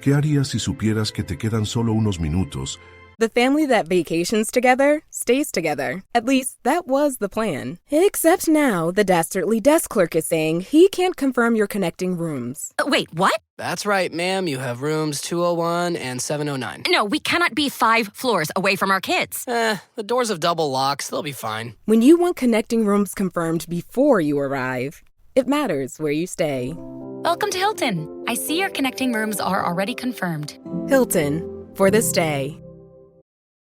¿Qué harías si supieras que te quedan solo unos minutos? The family that vacations together stays together. At least, that was the plan. Except now, the Dastardly desk clerk is saying he can't confirm your connecting rooms. Wait, what? That's right, ma'am. You have rooms 201 and 709. No, we cannot be 5 floors away from our kids. The doors have double locks. They'll be fine. When you want connecting rooms confirmed before you arrive, it matters where you stay. Welcome to Hilton. I see your connecting rooms are already confirmed. Hilton, for the stay.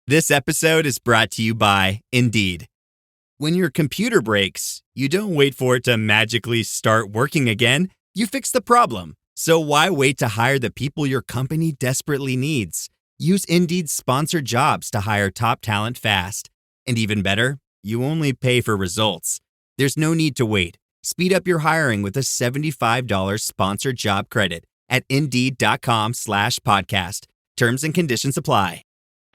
This episode is brought to you by Indeed. When your computer breaks, you don't wait for it to magically start working again. You fix the problem. So why wait to hire the people your company desperately needs? Use Indeed's sponsored jobs to hire top talent fast. And even better, you only pay for results. There's no need to wait. Speed up your hiring with a $75 sponsored job credit at Indeed.com/podcast. Terms and conditions apply.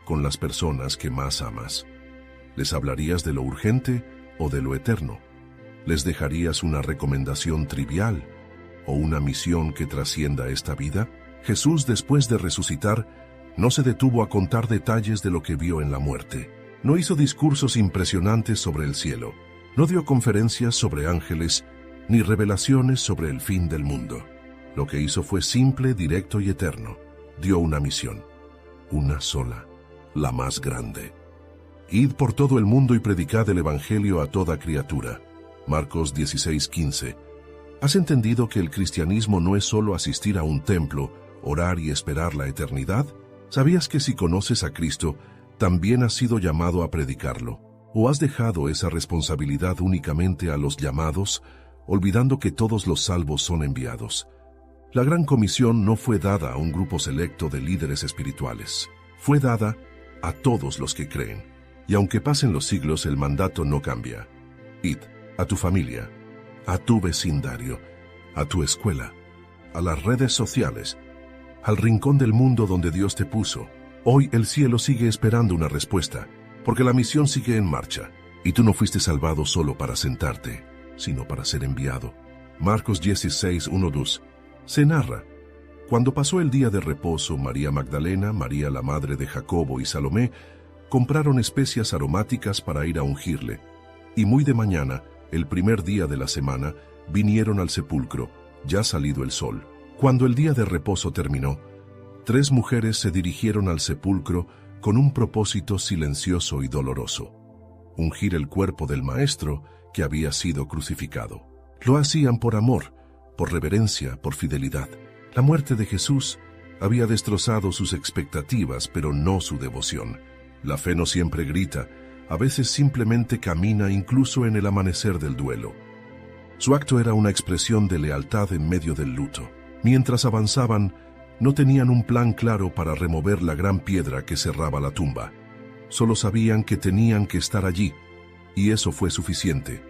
Con las personas que más amas. ¿Les hablarías de lo urgente o de lo eterno? ¿Les dejarías una recomendación trivial o una misión que trascienda esta vida? Jesús, después de resucitar, no se detuvo a contar detalles de lo que vio en la muerte. No hizo discursos impresionantes sobre el cielo. No dio conferencias sobre ángeles, ni revelaciones sobre el fin del mundo. Lo que hizo fue simple, directo y eterno. Dio una misión. Una sola. La más grande. Id por todo el mundo y predicad el Evangelio a toda criatura. Marcos 16:15. ¿Has entendido que el cristianismo no es solo asistir a un templo, orar y esperar la eternidad? ¿Sabías que si conoces a Cristo, también has sido llamado a predicarlo? ¿O has dejado esa responsabilidad únicamente a los llamados, olvidando que todos los salvos son enviados? La gran comisión no fue dada a un grupo selecto de líderes espirituales. Fue dada a todos los que creen. Y aunque pasen los siglos, el mandato no cambia. Id a tu familia, a tu vecindario, a tu escuela, a las redes sociales, al rincón del mundo donde Dios te puso. Hoy el cielo sigue esperando una respuesta, porque la misión sigue en marcha. Y tú no fuiste salvado solo para sentarte, sino para ser enviado. Marcos 16:1-2. Se narra: cuando pasó el día de reposo, María Magdalena, María la madre de Jacobo y Salomé compraron especias aromáticas para ir a ungirle. Y muy de mañana, el primer día de la semana, vinieron al sepulcro, ya salido el sol. Cuando el día de reposo terminó, 3 mujeres se dirigieron al sepulcro con un propósito silencioso y doloroso: ungir el cuerpo del Maestro que había sido crucificado. Lo hacían por amor, por reverencia, por fidelidad. La muerte de Jesús había destrozado sus expectativas, pero no su devoción. La fe no siempre grita, a veces simplemente camina incluso en el amanecer del duelo. Su acto era una expresión de lealtad en medio del luto. Mientras avanzaban, no tenían un plan claro para remover la gran piedra que cerraba la tumba. Solo sabían que tenían que estar allí, y eso fue suficiente.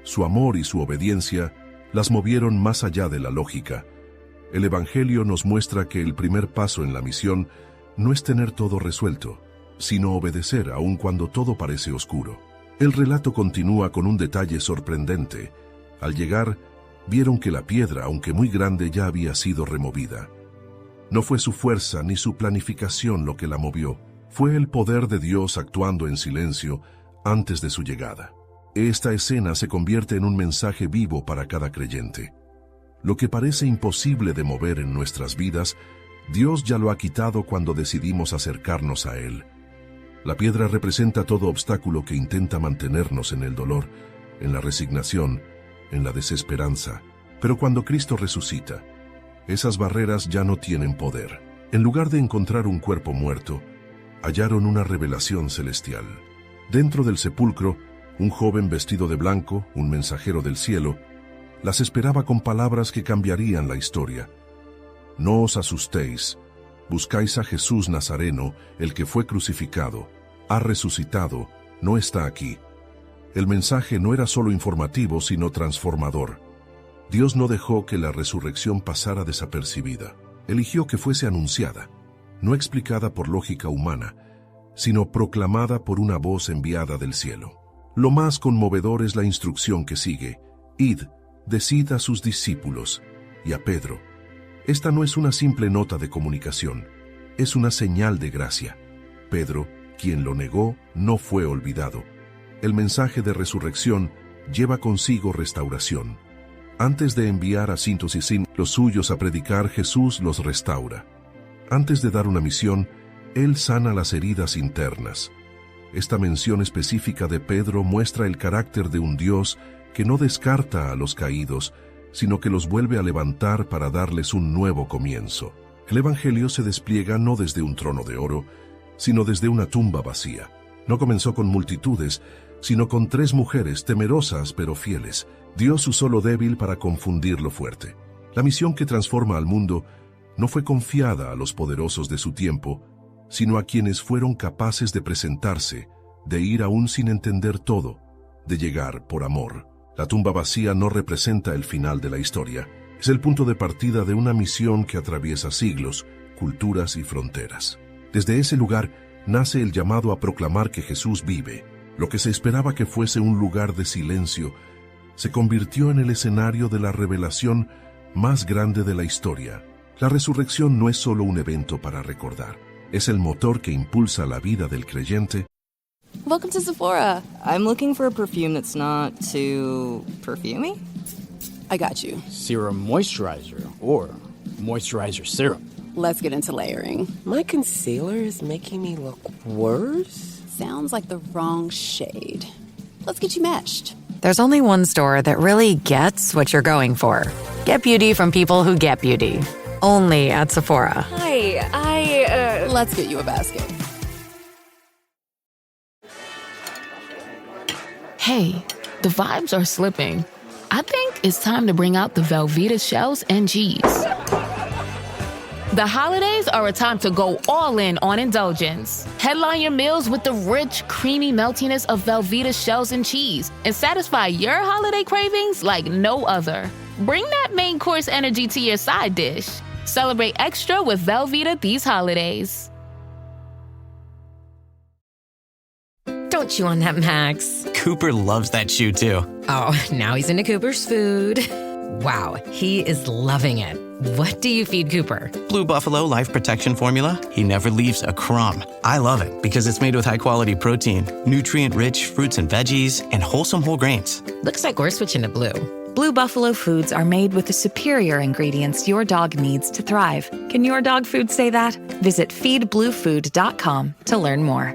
Su amor y su obediencia las movieron más allá de la lógica. El Evangelio nos muestra que el primer paso en la misión no es tener todo resuelto, sino obedecer aun cuando todo parece oscuro. El relato continúa con un detalle sorprendente. Al llegar, vieron que la piedra, aunque muy grande, ya había sido removida. No fue su fuerza ni su planificación lo que la movió, fue el poder de Dios actuando en silencio antes de su llegada. Esta escena se convierte en un mensaje vivo para cada creyente. Lo que parece imposible de mover en nuestras vidas, Dios ya lo ha quitado cuando decidimos acercarnos a Él. La piedra representa todo obstáculo que intenta mantenernos en el dolor, en la resignación, en la desesperanza. Pero cuando Cristo resucita, esas barreras ya no tienen poder. En lugar de encontrar un cuerpo muerto, hallaron una revelación celestial. Dentro del sepulcro, un joven vestido de blanco, un mensajero del cielo, las esperaba con palabras que cambiarían la historia. No os asustéis, buscáis a Jesús Nazareno, el que fue crucificado. Ha resucitado, no está aquí. El mensaje no era solo informativo, sino transformador. Dios no dejó que la resurrección pasara desapercibida. Eligió que fuese anunciada, no explicada por lógica humana, sino proclamada por una voz enviada del cielo. Lo más conmovedor es la instrucción que sigue: id, decid a sus discípulos, y a Pedro: Esta no es una simple nota de comunicación, es una señal de gracia. Pedro, quien lo negó, no fue olvidado. El mensaje de resurrección lleva consigo restauración. Antes de enviar a cientos y sin los suyos a predicar, Jesús los restaura. Antes de dar una misión, Él sana las heridas internas. Esta mención específica de Pedro muestra el carácter de un Dios que no descarta a los caídos, sino que los vuelve a levantar para darles un nuevo comienzo. El Evangelio se despliega no desde un trono de oro, sino desde una tumba vacía. No comenzó con multitudes, sino con 3 mujeres temerosas pero fieles. Dios usó lo débil para confundir lo fuerte. La misión que transforma al mundo no fue confiada a los poderosos de su tiempo, sino a quienes fueron capaces de presentarse, de ir aún sin entender todo, de llegar por amor. La tumba vacía no representa el final de la historia, es el punto de partida de una misión que atraviesa siglos, culturas y fronteras. Desde ese lugar nace el llamado a proclamar que Jesús vive. Lo que se esperaba que fuese un lugar de silencio, se convirtió en el escenario de la revelación más grande de la historia. La resurrección no es solo un evento para recordar, es el motor que impulsa la vida del creyente. Welcome to Sephora. I'm looking for a perfume that's not too perfumey. I got you. Serum moisturizer or moisturizer serum. Let's get into layering. My concealer is making me look worse. Sounds like the wrong shade. Let's get you matched. There's only one store that really gets what you're going for. Get beauty from people who get beauty. Only at Sephora. Hi, Let's get you a basket. Hey, the vibes are slipping. I think it's time to bring out the Velveeta shells and cheese. The holidays are a time to go all in on indulgence. Headline your meals with the rich, creamy meltiness of Velveeta shells and cheese and satisfy your holiday cravings like no other. Bring that main course energy to your side dish. Celebrate extra with Velveeta these holidays. Don't chew on that, Max. Cooper loves that chew, too. Oh, now he's into Cooper's food. Wow, he is loving it. What do you feed Cooper? Blue Buffalo Life Protection Formula. He never leaves a crumb. I love it because it's made with high-quality protein, nutrient-rich fruits and veggies, and wholesome whole grains. Looks like we're switching to Blue. Blue Buffalo foods are made with the superior ingredients your dog needs to thrive. Can your dog food say that? Visit feedbluefood.com to learn more.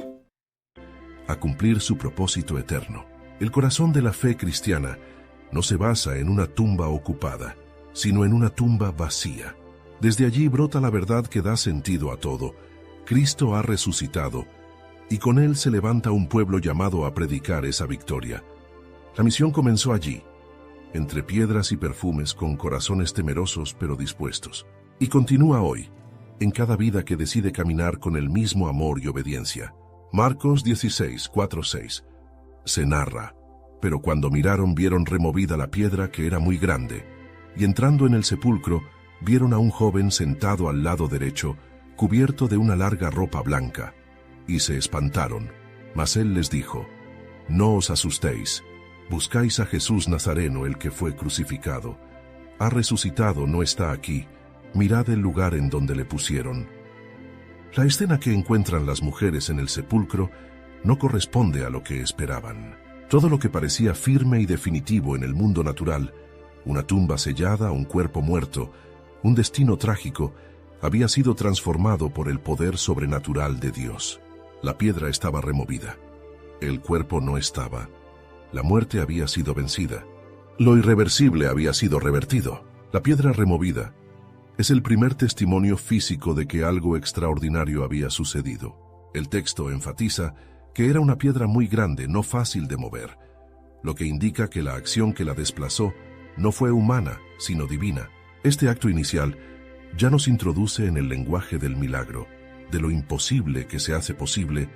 A cumplir su propósito eterno. El corazón de la fe cristiana no se basa en una tumba ocupada, sino en una tumba vacía. Desde allí brota la verdad que da sentido a todo. Cristo ha resucitado, y con él se levanta un pueblo llamado a predicar esa victoria. La misión comenzó allí, entre piedras y perfumes, con corazones temerosos pero dispuestos. Y continúa hoy, en cada vida que decide caminar con el mismo amor y obediencia. Marcos 16, 4-6. Se narra: pero cuando miraron vieron removida la piedra, que era muy grande, y entrando en el sepulcro vieron a un joven sentado al lado derecho, cubierto de una larga ropa blanca, y se espantaron. Mas él les dijo: no os asustéis, buscáis a Jesús Nazareno, el que fue crucificado. Ha resucitado, no está aquí, mirad el lugar en donde le pusieron. La escena que encuentran las mujeres en el sepulcro no corresponde a lo que esperaban. Todo lo que parecía firme y definitivo en el mundo natural, una tumba sellada, un cuerpo muerto, un destino trágico, había sido transformado por el poder sobrenatural de Dios. La piedra estaba removida. El cuerpo no estaba. La muerte había sido vencida. Lo irreversible había sido revertido. La piedra removida es el primer testimonio físico de que algo extraordinario había sucedido. El texto enfatiza que era una piedra muy grande, no fácil de mover, lo que indica que la acción que la desplazó no fue humana, sino divina. Este acto inicial ya nos introduce en el lenguaje del milagro, de lo imposible que se hace posible,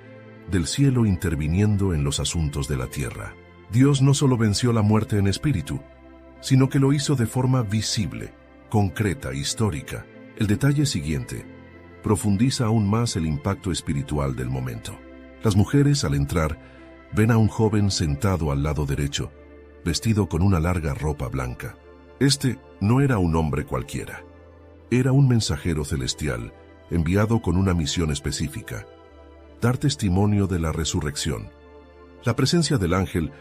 del cielo interviniendo en los asuntos de la tierra. Dios no solo venció la muerte en espíritu, sino que lo hizo de forma visible, concreta, histórica. El detalle siguiente profundiza aún más el impacto espiritual del momento. Las mujeres, al entrar, ven a un joven sentado al lado derecho, vestido con una larga ropa blanca. Este no era un hombre cualquiera. Era un mensajero celestial, enviado con una misión específica: dar testimonio de la resurrección. La presencia del ángel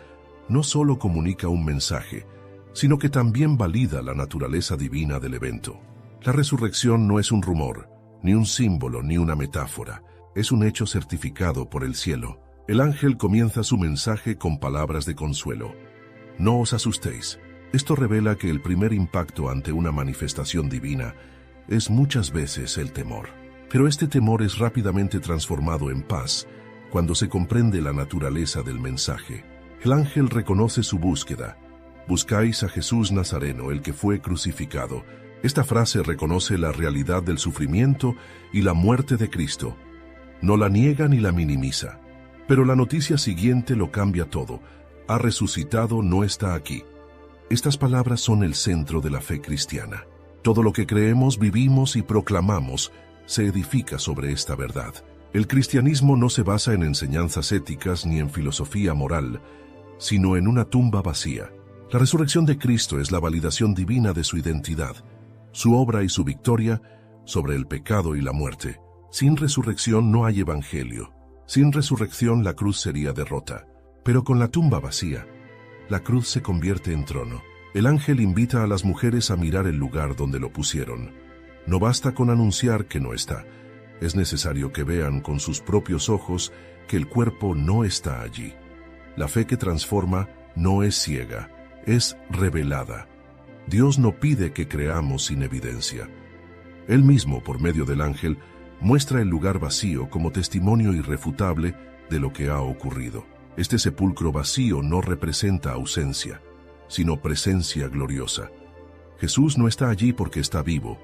no solo comunica un mensaje, sino que también valida la naturaleza divina del evento. La resurrección no es un rumor, ni un símbolo, ni una metáfora. Es un hecho certificado por el cielo. El ángel comienza su mensaje con palabras de consuelo. No os asustéis. Esto revela que el primer impacto ante una manifestación divina es muchas veces el temor. Pero este temor es rápidamente transformado en paz cuando se comprende la naturaleza del mensaje. El ángel reconoce su búsqueda. Buscáis a Jesús Nazareno, el que fue crucificado. Esta frase reconoce la realidad del sufrimiento y la muerte de Cristo. No la niega ni la minimiza. Pero la noticia siguiente lo cambia todo. Ha resucitado, no está aquí. Estas palabras son el centro de la fe cristiana. Todo lo que creemos, vivimos y proclamamos se edifica sobre esta verdad. El cristianismo no se basa en enseñanzas éticas ni en filosofía moral, sino en una tumba vacía. La resurrección de Cristo es la validación divina de su identidad, su obra y su victoria sobre el pecado y la muerte. Sin resurrección no hay evangelio. Sin resurrección la cruz sería derrota. Pero con la tumba vacía, la cruz se convierte en trono. El ángel invita a las mujeres a mirar el lugar donde lo pusieron. No basta con anunciar que no está. Es necesario que vean con sus propios ojos que el cuerpo no está allí. La fe que transforma no es ciega, es revelada. Dios no pide que creamos sin evidencia. Él mismo, por medio del ángel, muestra el lugar vacío como testimonio irrefutable de lo que ha ocurrido. Este sepulcro vacío no representa ausencia, sino presencia gloriosa. Jesús no está allí porque está vivo,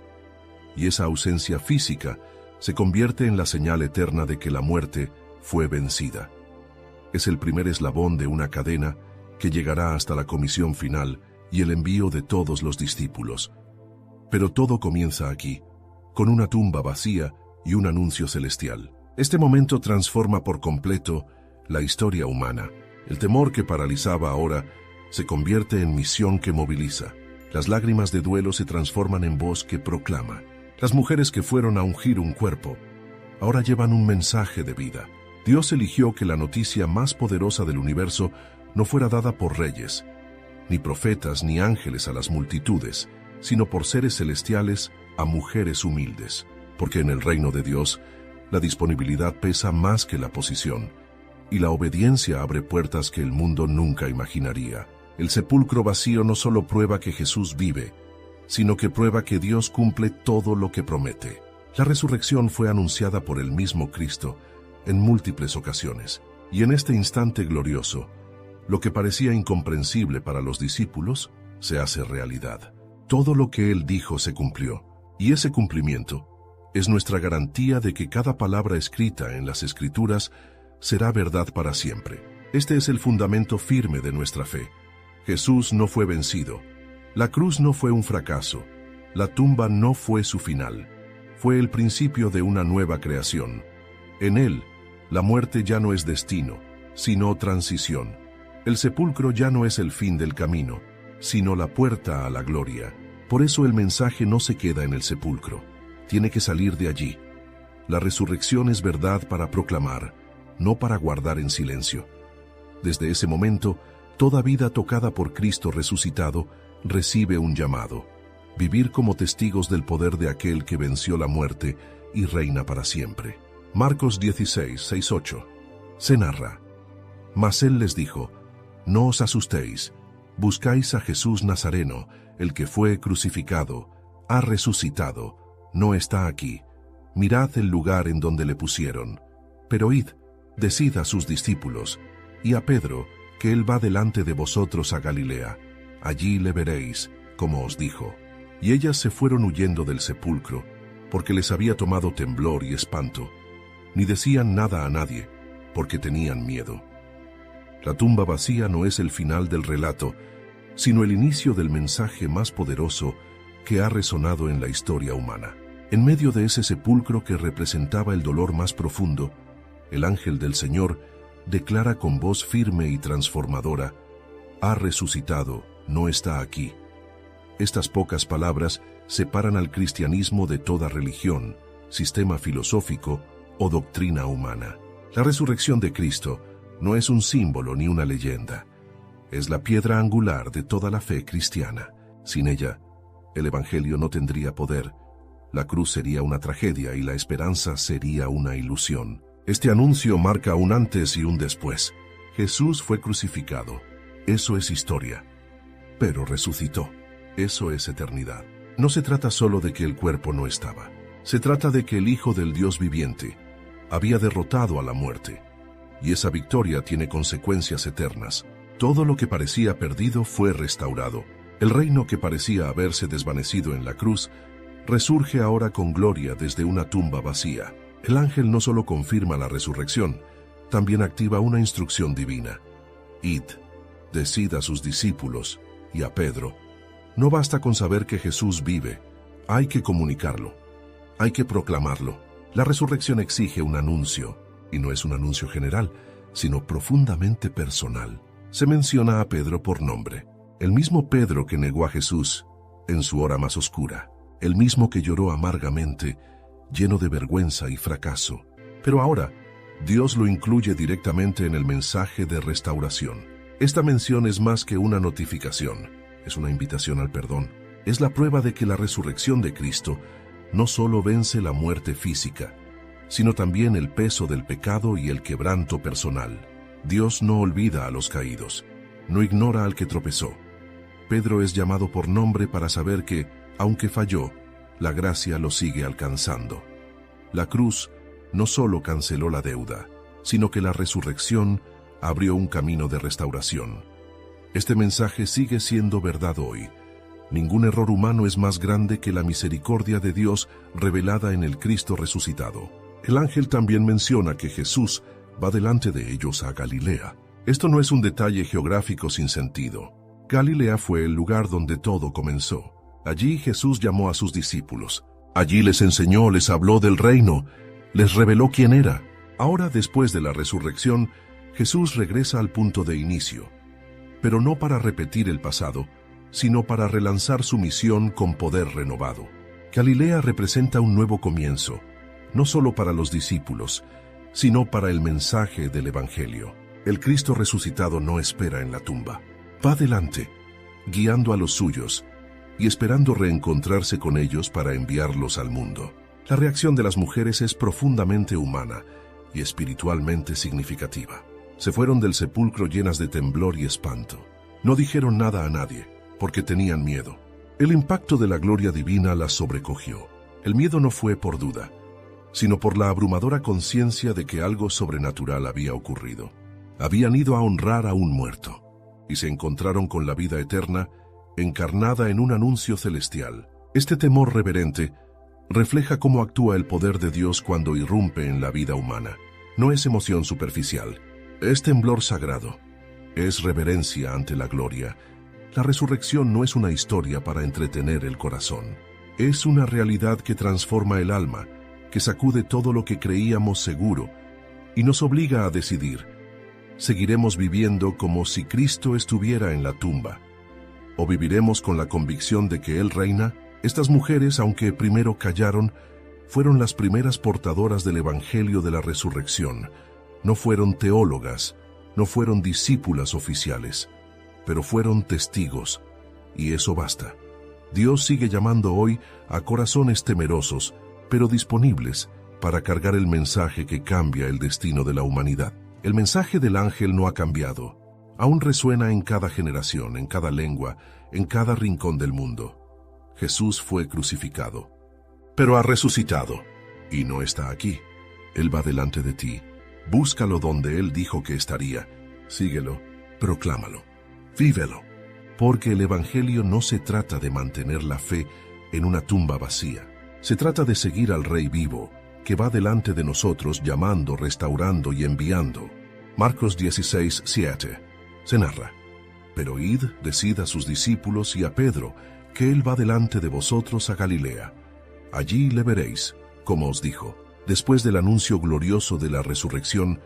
y esa ausencia física se convierte en la señal eterna de que la muerte fue vencida. Es el primer eslabón de una cadena que llegará hasta la comisión final y el envío de todos los discípulos. Pero todo comienza aquí, con una tumba vacía y un anuncio celestial. Este momento transforma por completo la historia humana. El temor que paralizaba ahora se convierte en misión que moviliza. Las lágrimas de duelo se transforman en voz que proclama. Las mujeres que fueron a ungir un cuerpo ahora llevan un mensaje de vida. Dios eligió que la noticia más poderosa del universo no fuera dada por reyes, ni profetas, ni ángeles a las multitudes, sino por seres celestiales a mujeres humildes. Porque en el reino de Dios, la disponibilidad pesa más que la posición, y la obediencia abre puertas que el mundo nunca imaginaría. El sepulcro vacío no solo prueba que Jesús vive, sino que prueba que Dios cumple todo lo que promete. La resurrección fue anunciada por el mismo Cristo en múltiples ocasiones, y en este instante glorioso, lo que parecía incomprensible para los discípulos se hace realidad. Todo lo que Él dijo se cumplió, y ese cumplimiento es nuestra garantía de que cada palabra escrita en las Escrituras será verdad para siempre. Este es el fundamento firme de nuestra fe. Jesús no fue vencido. La cruz no fue un fracaso. La tumba no fue su final. Fue el principio de una nueva creación. En Él, la muerte ya no es destino, sino transición. El sepulcro ya no es el fin del camino, sino la puerta a la gloria. Por eso el mensaje no se queda en el sepulcro. Tiene que salir de allí. La resurrección es verdad para proclamar, no para guardar en silencio. Desde ese momento, toda vida tocada por Cristo resucitado recibe un llamado: vivir como testigos del poder de aquel que venció la muerte y reina para siempre. Marcos 16, 6-8. Se narra: Mas él les dijo: No os asustéis, buscáis a Jesús Nazareno, el que fue crucificado, ha resucitado, no está aquí. Mirad el lugar en donde le pusieron. Pero id, decid a sus discípulos, y a Pedro, que él va delante de vosotros a Galilea. Allí le veréis, como os dijo. Y ellas se fueron huyendo del sepulcro, porque les había tomado temblor y espanto. Ni decían nada a nadie, porque tenían miedo. La tumba vacía no es el final del relato, sino el inicio del mensaje más poderoso que ha resonado en la historia humana. En medio de ese sepulcro que representaba el dolor más profundo, el ángel del Señor declara con voz firme y transformadora: ha resucitado, no está aquí. Estas pocas palabras separan al cristianismo de toda religión, sistema filosófico o doctrina humana. La resurrección de Cristo no es un símbolo ni una leyenda. Es la piedra angular de toda la fe cristiana. Sin ella, el Evangelio no tendría poder. La cruz sería una tragedia y la esperanza sería una ilusión. Este anuncio marca un antes y un después. Jesús fue crucificado. Eso es historia. Pero resucitó. Eso es eternidad. No se trata solo de que el cuerpo no estaba. Se trata de que el Hijo del Dios viviente había derrotado a la muerte. Y esa victoria tiene consecuencias eternas. Todo lo que parecía perdido fue restaurado. El reino que parecía haberse desvanecido en la cruz resurge ahora con gloria desde una tumba vacía. El ángel no solo confirma la resurrección, también activa una instrucción divina. Id, decid a sus discípulos y a Pedro. No basta con saber que Jesús vive, hay que comunicarlo, hay que proclamarlo. La resurrección exige un anuncio, y no es un anuncio general, sino profundamente personal. Se menciona a Pedro por nombre, el mismo Pedro que negó a Jesús en su hora más oscura, el mismo que lloró amargamente, lleno de vergüenza y fracaso. Pero ahora, Dios lo incluye directamente en el mensaje de restauración. Esta mención es más que una notificación, es una invitación al perdón. Es la prueba de que la resurrección de Cristo no solo vence la muerte física, sino también el peso del pecado y el quebranto personal. Dios no olvida a los caídos, no ignora al que tropezó. Pedro es llamado por nombre para saber que, aunque falló, la gracia lo sigue alcanzando. La cruz no solo canceló la deuda, sino que la resurrección abrió un camino de restauración. Este mensaje sigue siendo verdad hoy. Ningún error humano es más grande que la misericordia de Dios revelada en el Cristo resucitado. El ángel también menciona que Jesús va delante de ellos a Galilea. Esto no es un detalle geográfico sin sentido. Galilea fue el lugar donde todo comenzó. Allí Jesús llamó a sus discípulos. Allí les enseñó, les habló del reino, les reveló quién era. Ahora, después de la resurrección, Jesús regresa al punto de inicio, pero no para repetir el pasado, sino para relanzar su misión con poder renovado. Galilea representa un nuevo comienzo, no solo para los discípulos, sino para el mensaje del Evangelio. El Cristo resucitado no espera en la tumba. Va adelante, guiando a los suyos y esperando reencontrarse con ellos para enviarlos al mundo. La reacción de las mujeres es profundamente humana y espiritualmente significativa. Se fueron del sepulcro llenas de temblor y espanto. No dijeron nada a nadie, porque tenían miedo. El impacto de la gloria divina las sobrecogió. El miedo no fue por duda, sino por la abrumadora conciencia de que algo sobrenatural había ocurrido. Habían ido a honrar a un muerto, y se encontraron con la vida eterna, encarnada en un anuncio celestial. Este temor reverente refleja cómo actúa el poder de Dios cuando irrumpe en la vida humana. No es emoción superficial, es temblor sagrado, es reverencia ante la gloria. La resurrección no es una historia para entretener el corazón, es una realidad que transforma el alma, que sacude todo lo que creíamos seguro y nos obliga a decidir. ¿Seguiremos viviendo como si Cristo estuviera en la tumba? ¿O viviremos con la convicción de que Él reina? Estas mujeres, aunque primero callaron, fueron las primeras portadoras del Evangelio de la resurrección. No fueron teólogas, no fueron discípulas oficiales, pero fueron testigos, y eso basta. Dios sigue llamando hoy a corazones temerosos, pero disponibles para cargar el mensaje que cambia el destino de la humanidad. El mensaje del ángel no ha cambiado. Aún resuena en cada generación, en cada lengua, en cada rincón del mundo. Jesús fue crucificado, pero ha resucitado, y no está aquí. Él va delante de ti. Búscalo donde Él dijo que estaría. Síguelo, proclámalo, vívelo. Porque el Evangelio no se trata de mantener la fe en una tumba vacía. Se trata de seguir al Rey vivo, que va delante de nosotros llamando, restaurando y enviando. Marcos 16:7. Se narra: pero id, decid a sus discípulos y a Pedro, que Él va delante de vosotros a Galilea. Allí le veréis, como os dijo. Después del anuncio glorioso de la resurrección,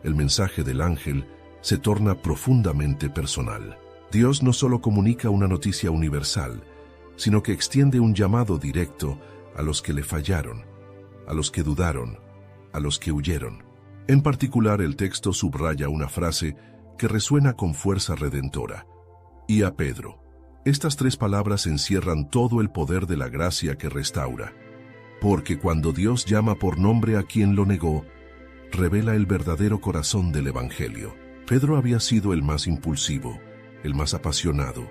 el mensaje del ángel se torna profundamente personal. Dios no solo comunica una noticia universal, sino que extiende un llamado directo a los que le fallaron, a los que dudaron, a los que huyeron. En particular, el texto subraya una frase que resuena con fuerza redentora: y a Pedro. Estas 3 palabras encierran todo el poder de la gracia que restaura. Porque cuando Dios llama por nombre a quien lo negó, revela el verdadero corazón del Evangelio. Pedro había sido el más impulsivo, el más apasionado,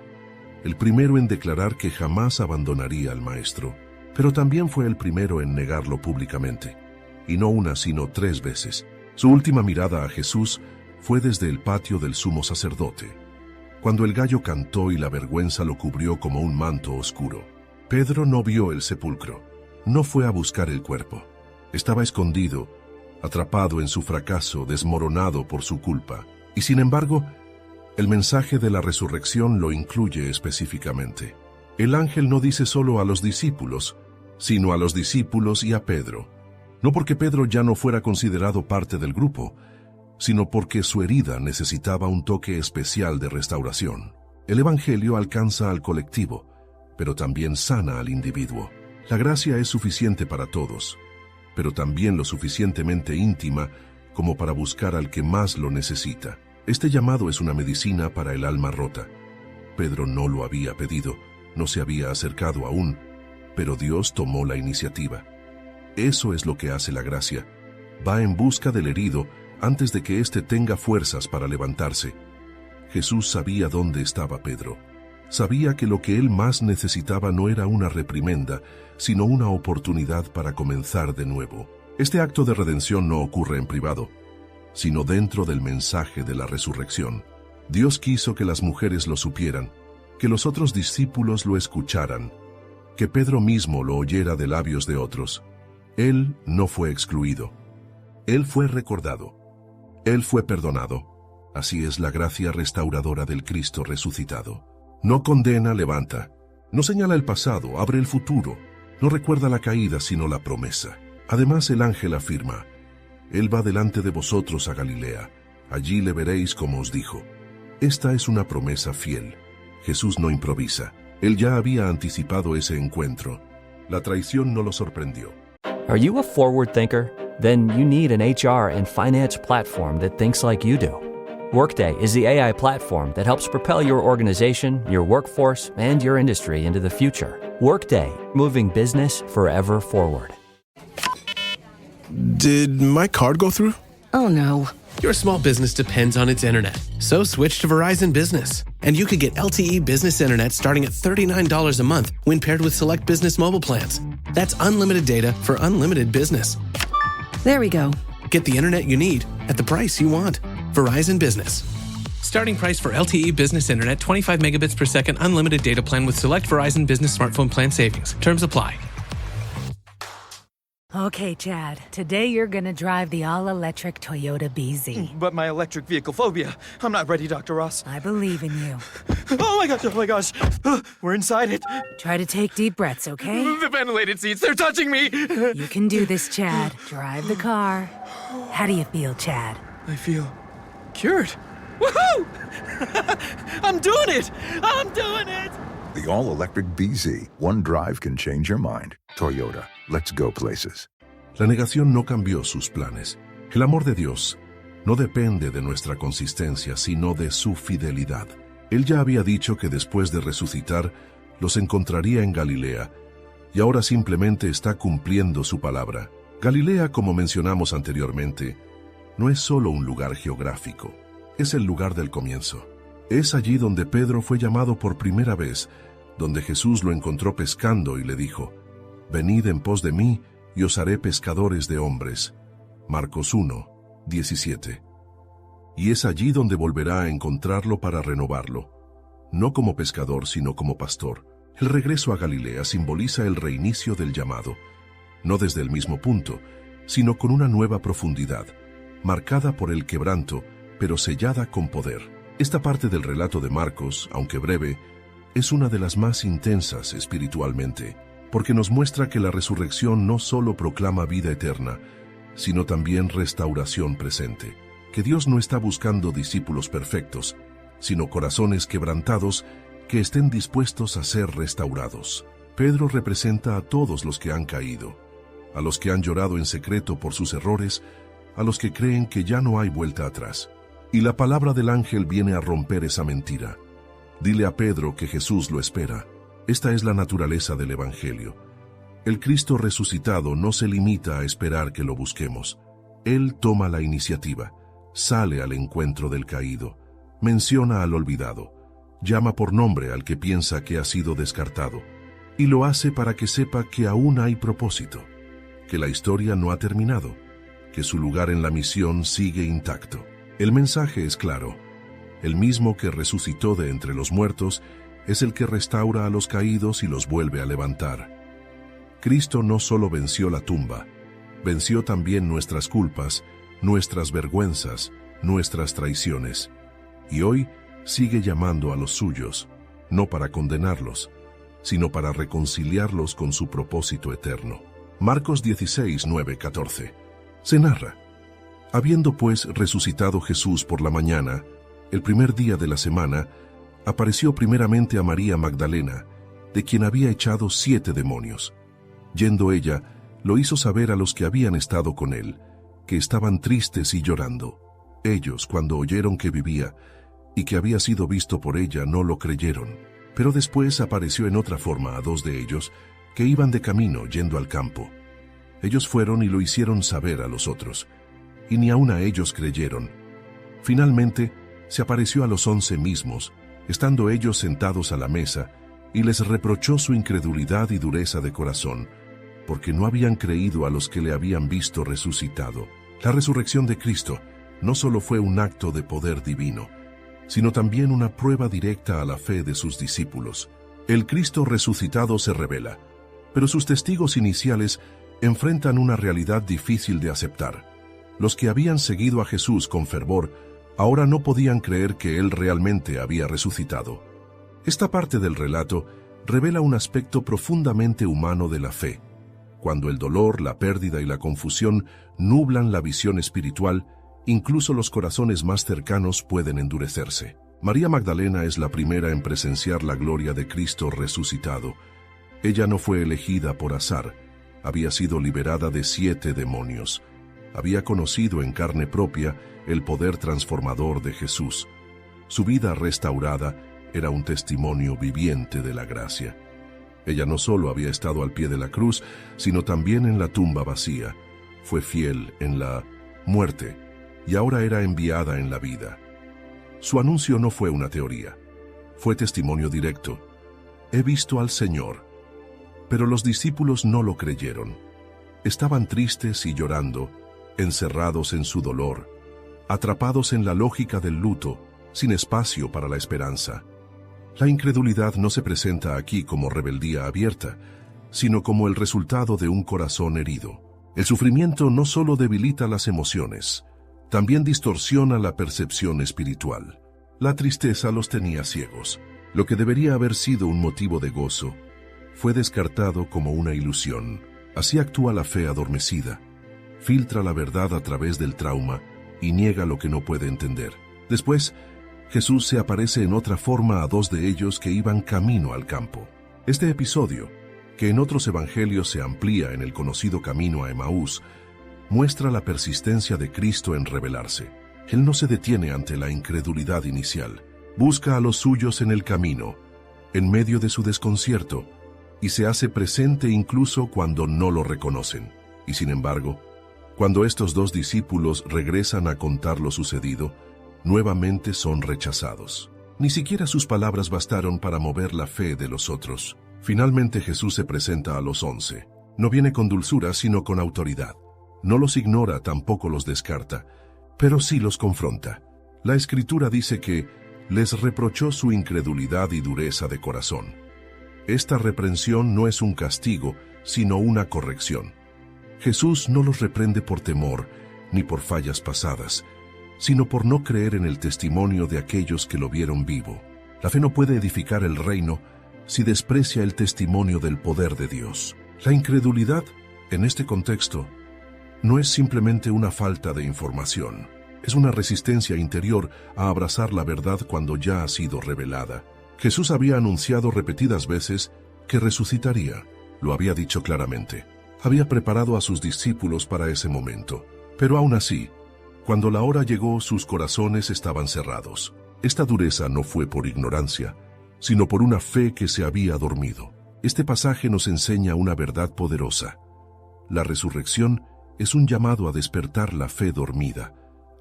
el primero en declarar que jamás abandonaría al Maestro, pero también fue el primero en negarlo públicamente, y no una sino 3 veces. Su última mirada a Jesús fue desde el patio del sumo sacerdote, cuando el gallo cantó y la vergüenza lo cubrió como un manto oscuro. Pedro no vio el sepulcro, no fue a buscar el cuerpo. Estaba escondido, atrapado en su fracaso, desmoronado por su culpa. Y sin embargo, el mensaje de la resurrección lo incluye específicamente. El ángel no dice solo a los discípulos, sino a los discípulos y a Pedro. No porque Pedro ya no fuera considerado parte del grupo, sino porque su herida necesitaba un toque especial de restauración. El Evangelio alcanza al colectivo, pero también sana al individuo. La gracia es suficiente para todos, pero también lo suficientemente íntima como para buscar al que más lo necesita. Este llamado es una medicina para el alma rota. Pedro no lo había pedido, no se había acercado aún, pero Dios tomó la iniciativa. Eso es lo que hace la gracia. Va en busca del herido antes de que éste tenga fuerzas para levantarse. Jesús sabía dónde estaba Pedro. Sabía que lo que él más necesitaba no era una reprimenda, sino una oportunidad para comenzar de nuevo. Este acto de redención no ocurre en privado, sino dentro del mensaje de la resurrección. Dios quiso que las mujeres lo supieran, que los otros discípulos lo escucharan, que Pedro mismo lo oyera de labios de otros. Él no fue excluido. Él fue recordado. Él fue perdonado. Así es la gracia restauradora del Cristo resucitado. No condena, levanta. No señala el pasado, abre el futuro. No recuerda la caída, sino la promesa. Además, el ángel afirma: Él va delante de vosotros a Galilea. Allí le veréis como os dijo. Esta es una promesa fiel. Jesús no improvisa. Él ya había anticipado ese encuentro. La traición no lo sorprendió. Are you a forward thinker? Then you need an HR and finance platform that thinks like you do. Workday is the AI platform that helps propel your organization, your workforce, and your industry into the future. Workday, moving business forever forward. Did my card go through? Oh no. Your small business depends on its internet. So switch to Verizon Business. And you could get LTE business internet starting at $39 a month when paired with select business mobile plans. That's unlimited data for unlimited business. There we go. Get the internet you need at the price you want. Verizon Business. Starting price for LTE business internet, 25 megabits per second, unlimited data plan with select Verizon Business smartphone plan savings. Terms apply. Okay, Chad. Today you're gonna drive the all-electric Toyota BZ. But my electric vehicle phobia. I'm not ready, Dr. Ross. I believe in you. Oh my gosh. We're inside it. Try to take deep breaths, okay? The ventilated seats, they're touching me. You can do this, Chad. Drive the car. How do you feel, Chad? I feel cured. Woohoo! I'm doing it! I'm doing it! The all-electric BZ. One drive can change your mind. Toyota. Let's go places. La negación no cambió sus planes. El amor de Dios no depende de nuestra consistencia, sino de su fidelidad. Él ya había dicho que después de resucitar, los encontraría en Galilea, y ahora simplemente está cumpliendo su palabra. Galilea, como mencionamos anteriormente, no es solo un lugar geográfico, es el lugar del comienzo. Es allí donde Pedro fue llamado por primera vez, donde Jesús lo encontró pescando y le dijo: Venid en pos de mí, y os haré pescadores de hombres. Marcos 1, 17. Y es allí donde volverá a encontrarlo para renovarlo, no como pescador, sino como pastor. El regreso a Galilea simboliza el reinicio del llamado, no desde el mismo punto, sino con una nueva profundidad, marcada por el quebranto, pero sellada con poder. Esta parte del relato de Marcos, aunque breve, es una de las más intensas espiritualmente, porque nos muestra que la resurrección no solo proclama vida eterna, sino también restauración presente, que Dios no está buscando discípulos perfectos, sino corazones quebrantados que estén dispuestos a ser restaurados. Pedro representa a todos los que han caído, a los que han llorado en secreto por sus errores, a los que creen que ya no hay vuelta atrás. Y la palabra del ángel viene a romper esa mentira. Dile a Pedro que Jesús lo espera. Esta es la naturaleza del Evangelio. El Cristo resucitado no se limita a esperar que lo busquemos. Él toma la iniciativa, sale al encuentro del caído, menciona al olvidado, llama por nombre al que piensa que ha sido descartado, y lo hace para que sepa que aún hay propósito, que la historia no ha terminado, que su lugar en la misión sigue intacto. El mensaje es claro. El mismo que resucitó de entre los muertos es el que restaura a los caídos y los vuelve a levantar. Cristo no solo venció la tumba, venció también nuestras culpas, nuestras vergüenzas, nuestras traiciones. Y hoy sigue llamando a los suyos, no para condenarlos, sino para reconciliarlos con su propósito eterno. Marcos 16, 9, 14. Se narra: habiendo pues resucitado Jesús por la mañana, el primer día de la semana, apareció primeramente a María Magdalena, de quien había echado 7 demonios. Yendo ella, lo hizo saber a los que habían estado con él, que estaban tristes y llorando. Ellos, cuando oyeron que vivía y que había sido visto por ella, no lo creyeron. Pero después apareció en otra forma a 2 de ellos, que iban de camino yendo al campo. Ellos fueron y lo hicieron saber a los otros, y ni aun a ellos creyeron. Finalmente, se apareció a los 11 mismos, estando ellos sentados a la mesa, y les reprochó su incredulidad y dureza de corazón, porque no habían creído a los que le habían visto resucitado. La resurrección de Cristo no solo fue un acto de poder divino, sino también una prueba directa a la fe de sus discípulos. El Cristo resucitado se revela, pero sus testigos iniciales enfrentan una realidad difícil de aceptar. Los que habían seguido a Jesús con fervor ahora no podían creer que Él realmente había resucitado. Esta parte del relato revela un aspecto profundamente humano de la fe. Cuando el dolor, la pérdida y la confusión nublan la visión espiritual, incluso los corazones más cercanos pueden endurecerse. María Magdalena es la primera en presenciar la gloria de Cristo resucitado. Ella no fue elegida por azar. Había sido liberada de 7 demonios. Había conocido en carne propia el poder transformador de Jesús. Su vida restaurada era un testimonio viviente de la gracia. Ella no solo había estado al pie de la cruz, sino también en la tumba vacía. Fue fiel en la muerte y ahora era enviada en la vida. Su anuncio no fue una teoría, fue testimonio directo. He visto al Señor. Pero los discípulos no lo creyeron. Estaban tristes y llorando, encerrados en su dolor, atrapados en la lógica del luto, sin espacio para la esperanza. La incredulidad no se presenta aquí como rebeldía abierta, sino como el resultado de un corazón herido. El sufrimiento no solo debilita las emociones, también distorsiona la percepción espiritual. La tristeza los tenía ciegos. Lo que debería haber sido un motivo de gozo fue descartado como una ilusión. Así actúa la fe adormecida. Filtra la verdad a través del trauma y niega lo que no puede entender. Después, Jesús se aparece en otra forma a 2 de ellos que iban camino al campo. Este episodio, que en otros evangelios se amplía en el conocido camino a Emaús, muestra la persistencia de Cristo en revelarse. Él no se detiene ante la incredulidad inicial. Busca a los suyos en el camino, en medio de su desconcierto, y se hace presente incluso cuando no lo reconocen. Y sin embargo, cuando estos 2 discípulos regresan a contar lo sucedido, nuevamente son rechazados. Ni siquiera sus palabras bastaron para mover la fe de los otros. Finalmente Jesús se presenta a los 11. No viene con dulzura, sino con autoridad. No los ignora, tampoco los descarta, pero sí los confronta. La Escritura dice que les reprochó su incredulidad y dureza de corazón. Esta reprensión no es un castigo, sino una corrección. Jesús no los reprende por temor, ni por fallas pasadas, sino por no creer en el testimonio de aquellos que lo vieron vivo. La fe no puede edificar el reino si desprecia el testimonio del poder de Dios. La incredulidad, en este contexto, no es simplemente una falta de información. Es una resistencia interior a abrazar la verdad cuando ya ha sido revelada. Jesús había anunciado repetidas veces que resucitaría. Lo había dicho claramente. Había preparado a sus discípulos para ese momento. Pero aún así, cuando la hora llegó, sus corazones estaban cerrados. Esta dureza no fue por ignorancia, sino por una fe que se había dormido. Este pasaje nos enseña una verdad poderosa. La resurrección es un llamado a despertar la fe dormida,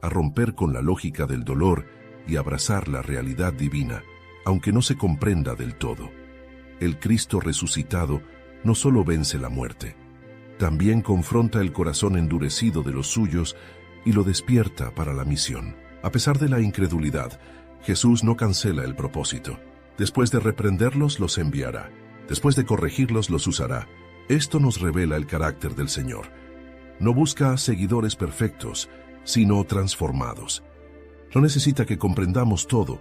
a romper con la lógica del dolor y abrazar la realidad divina, aunque no se comprenda del todo. El Cristo resucitado no solo vence la muerte, también confronta el corazón endurecido de los suyos y lo despierta para la misión. A pesar de la incredulidad, Jesús no cancela el propósito. Después de reprenderlos, los enviará. Después de corregirlos, los usará. Esto nos revela el carácter del Señor. No busca seguidores perfectos, sino transformados. No necesita que comprendamos todo,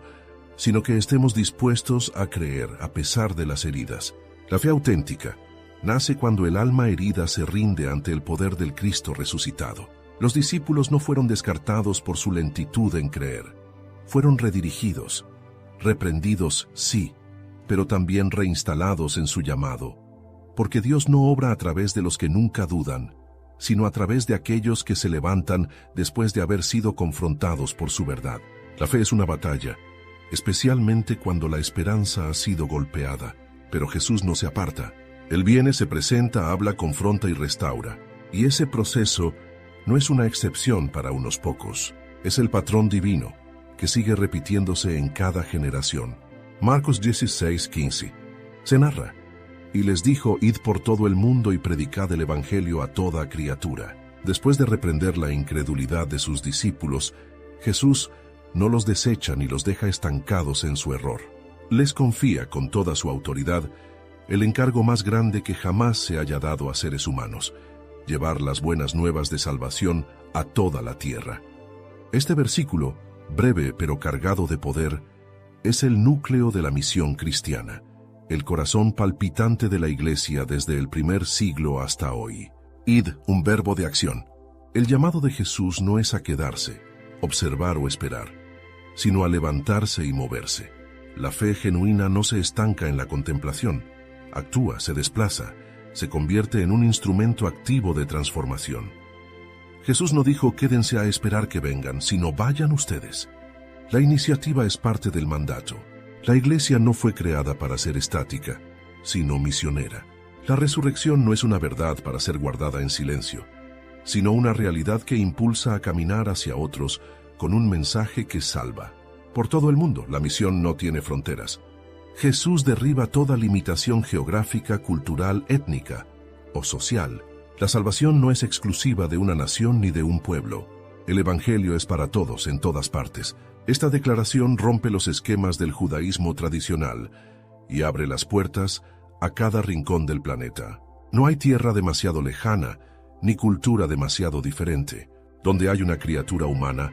sino que estemos dispuestos a creer a pesar de las heridas. La fe auténtica nace cuando el alma herida se rinde ante el poder del Cristo resucitado. Los discípulos no fueron descartados por su lentitud en creer. Fueron redirigidos, reprendidos, sí, pero también reinstalados en su llamado. Porque Dios no obra a través de los que nunca dudan, sino a través de aquellos que se levantan después de haber sido confrontados por su verdad. La fe es una batalla, especialmente cuando la esperanza ha sido golpeada, pero Jesús no se aparta. Él viene, se presenta, habla, confronta y restaura. Y ese proceso no es una excepción para unos pocos, es el patrón divino que sigue repitiéndose en cada generación. Marcos 16:15. Se narra: y les dijo, id por todo el mundo y predicad el evangelio a toda criatura. Después de reprender la incredulidad de sus discípulos, Jesús no los desecha ni los deja estancados en su error. Les confía con toda su autoridad el encargo más grande que jamás se haya dado a seres humanos: llevar las buenas nuevas de salvación a toda la tierra. Este versículo, breve pero cargado de poder, es el núcleo de la misión cristiana, el corazón palpitante de la Iglesia desde el primer siglo hasta hoy. Id, un verbo de acción. El llamado de Jesús no es a quedarse, observar o esperar, sino a levantarse y moverse. La fe genuina no se estanca en la contemplación, actúa, se desplaza, se convierte en un instrumento activo de transformación. Jesús no dijo quédense a esperar que vengan, sino vayan ustedes. La iniciativa es parte del mandato. La Iglesia no fue creada para ser estática, sino misionera. La resurrección no es una verdad para ser guardada en silencio, sino una realidad que impulsa a caminar hacia otros con un mensaje que salva. Por todo el mundo, la misión no tiene fronteras. Jesús derriba toda limitación geográfica, cultural, étnica o social. La salvación no es exclusiva de una nación ni de un pueblo. El Evangelio es para todos, en todas partes. Esta declaración rompe los esquemas del judaísmo tradicional y abre las puertas a cada rincón del planeta. No hay tierra demasiado lejana, ni cultura demasiado diferente. Donde hay una criatura humana,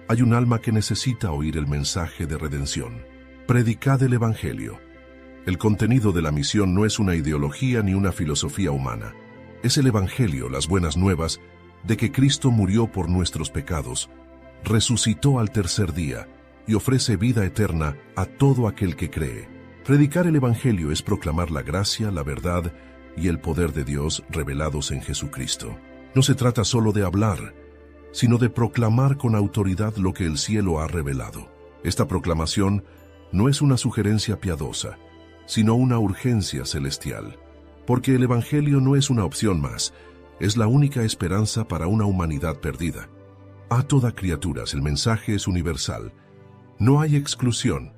hay un alma que necesita oír el mensaje de redención. Predicad el Evangelio. El contenido de la misión no es una ideología ni una filosofía humana. Es el Evangelio, las buenas nuevas, de que Cristo murió por nuestros pecados, resucitó al tercer día y ofrece vida eterna a todo aquel que cree. Predicar el Evangelio es proclamar la gracia, la verdad y el poder de Dios revelados en Jesucristo. No se trata solo de hablar, sino de proclamar con autoridad lo que el cielo ha revelado. Esta proclamación no es una sugerencia piadosa, sino una urgencia celestial, porque el Evangelio no es una opción más, es la única esperanza para una humanidad perdida. A toda criatura, el mensaje es universal. No hay exclusión,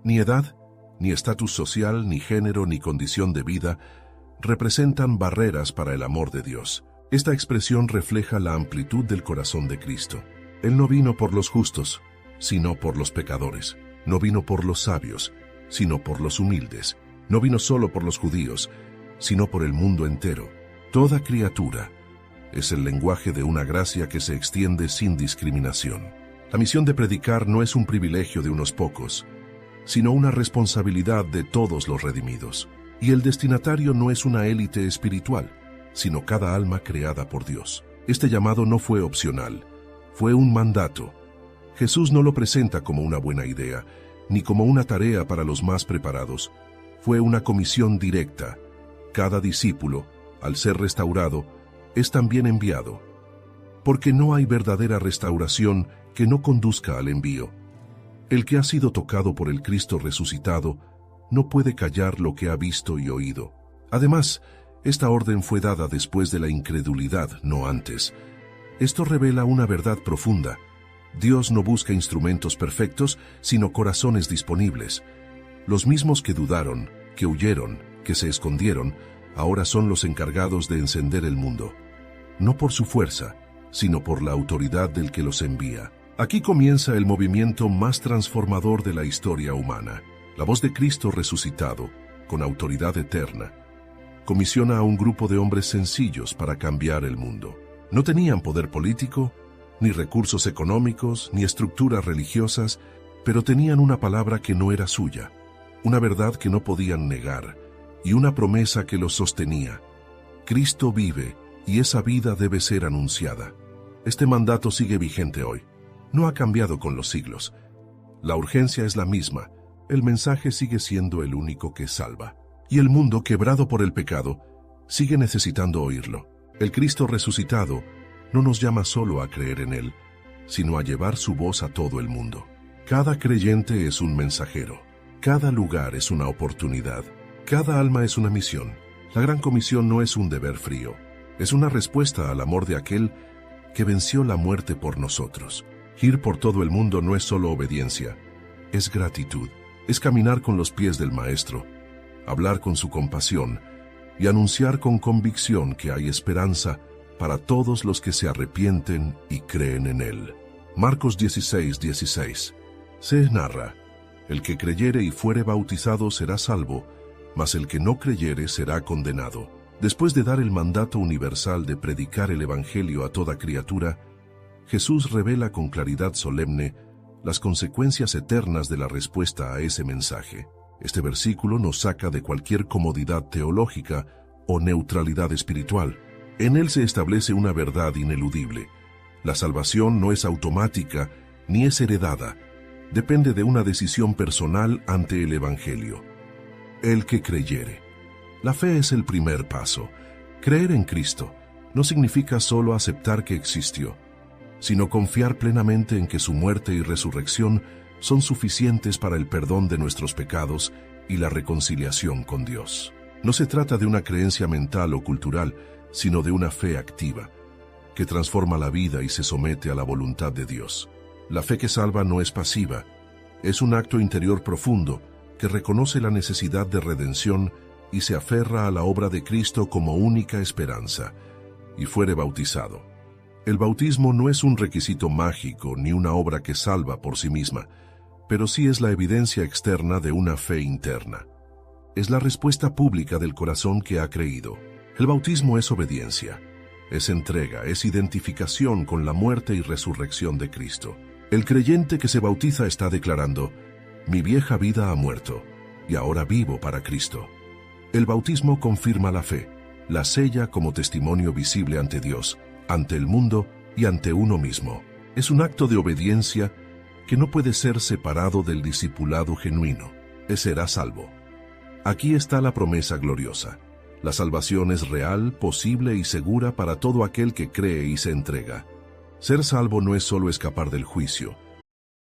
ni edad, ni estatus social, ni género, ni condición de vida representan barreras para el amor de Dios. Esta expresión refleja la amplitud del corazón de Cristo. Él no vino por los justos, sino por los pecadores. No vino por los sabios, sino por los humildes. No vino solo por los judíos, sino por el mundo entero. Toda criatura es el lenguaje de una gracia que se extiende sin discriminación. La misión de predicar no es un privilegio de unos pocos, sino una responsabilidad de todos los redimidos. Y el destinatario no es una élite espiritual, sino cada alma creada por Dios. Este llamado no fue opcional, fue un mandato. Jesús no lo presenta como una buena idea, ni como una tarea para los más preparados. Fue una comisión directa. Cada discípulo, al ser restaurado, es también enviado. Porque no hay verdadera restauración que no conduzca al envío. El que ha sido tocado por el Cristo resucitado no puede callar lo que ha visto y oído. Además, esta orden fue dada después de la incredulidad, no antes. Esto revela una verdad profunda. Dios no busca instrumentos perfectos, sino corazones disponibles. Los mismos que dudaron, que huyeron, que se escondieron, ahora son los encargados de encender el mundo. No por su fuerza, sino por la autoridad del que los envía. Aquí comienza el movimiento más transformador de la historia humana. La voz de Cristo resucitado, con autoridad eterna, comisiona a un grupo de hombres sencillos para cambiar el mundo. No tenían poder político, ni recursos económicos, ni estructuras religiosas, pero tenían una palabra que no era suya, una verdad que no podían negar, y una promesa que los sostenía. Cristo vive, y esa vida debe ser anunciada. Este mandato sigue vigente hoy. No ha cambiado con los siglos. La urgencia es la misma. El mensaje sigue siendo el único que salva. Y el mundo, quebrado por el pecado, sigue necesitando oírlo. El Cristo resucitado no nos llama solo a creer en Él, sino a llevar su voz a todo el mundo. Cada creyente es un mensajero. Cada lugar es una oportunidad. Cada alma es una misión. La gran comisión no es un deber frío. Es una respuesta al amor de aquel que venció la muerte por nosotros. Ir por todo el mundo no es solo obediencia, es gratitud. Es caminar con los pies del Maestro, hablar con su compasión y anunciar con convicción que hay esperanza para todos los que se arrepienten y creen en Él. Marcos 16:16. Se narra: el que creyere y fuere bautizado será salvo, mas el que no creyere será condenado. Después de dar el mandato universal de predicar el Evangelio a toda criatura, Jesús revela con claridad solemne las consecuencias eternas de la respuesta a ese mensaje. Este versículo nos saca de cualquier comodidad teológica o neutralidad espiritual. En él se establece una verdad ineludible. La salvación no es automática ni es heredada. Depende de una decisión personal ante el Evangelio. El que creyere. La fe es el primer paso. Creer en Cristo no significa solo aceptar que existió, sino confiar plenamente en que su muerte y resurrección son suficientes para el perdón de nuestros pecados y la reconciliación con Dios. No se trata de una creencia mental o cultural, sino de una fe activa, que transforma la vida y se somete a la voluntad de Dios. La fe que salva no es pasiva, es un acto interior profundo que reconoce la necesidad de redención y se aferra a la obra de Cristo como única esperanza, y fuere bautizado. El bautismo no es un requisito mágico ni una obra que salva por sí misma, pero sí es la evidencia externa de una fe interna. Es la respuesta pública del corazón que ha creído. El bautismo es obediencia, es entrega, es identificación con la muerte y resurrección de Cristo. El creyente que se bautiza está declarando: mi vieja vida ha muerto, y ahora vivo para Cristo. El bautismo confirma la fe, la sella como testimonio visible ante Dios, ante el mundo y ante uno mismo. Es un acto de obediencia que no puede ser separado del discipulado genuino. Será salvo. Aquí está la promesa gloriosa. La salvación es real, posible y segura para todo aquel que cree y se entrega. Ser salvo no es solo escapar del juicio.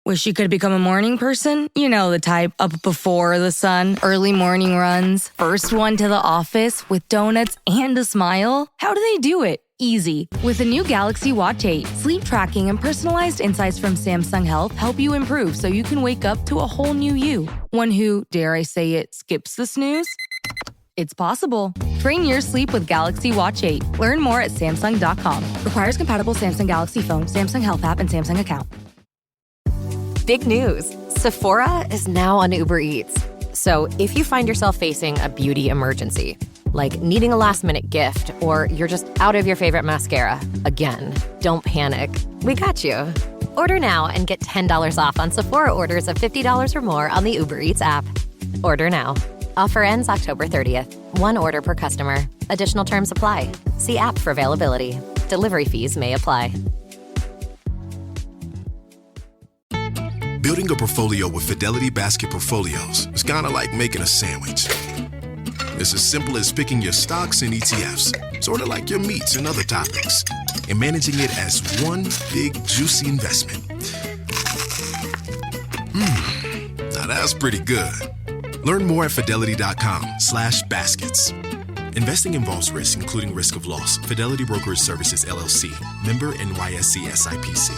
Wish you could become a morning person? You know the type, up before the sun, early morning runs, first one to the office with donuts and a smile. How do they do it? Easy. With the new Galaxy Watch 8, sleep tracking and personalized insights from Samsung Health help you improve so you can wake up to a whole new you. One who, dare I say it, skips the snooze? It's possible. Train your sleep with Galaxy Watch 8. Learn more at Samsung.com. Requires compatible Samsung Galaxy phone, Samsung Health app, and Samsung account. Big news. Sephora is now on Uber Eats. So if you find yourself facing a beauty emergency, like needing a last-minute gift, or you're just out of your favorite mascara, again, don't panic. We got you. Order now and get $10 off on Sephora orders of $50 or more on the Uber Eats app. Order now. Offer ends October 30th. One order per customer. Additional terms apply. See app for availability. Delivery fees may apply. Building a portfolio with Fidelity Basket Portfolios is kind of like making a sandwich. It's as simple as picking your stocks and ETFs, sort of like your meats and other toppings, and managing it as one big, juicy investment. Now that's pretty good. Learn more at fidelity.com/baskets. Investing involves risk, including risk of loss. Fidelity Brokerage Services, LLC. Member NYSE SIPC.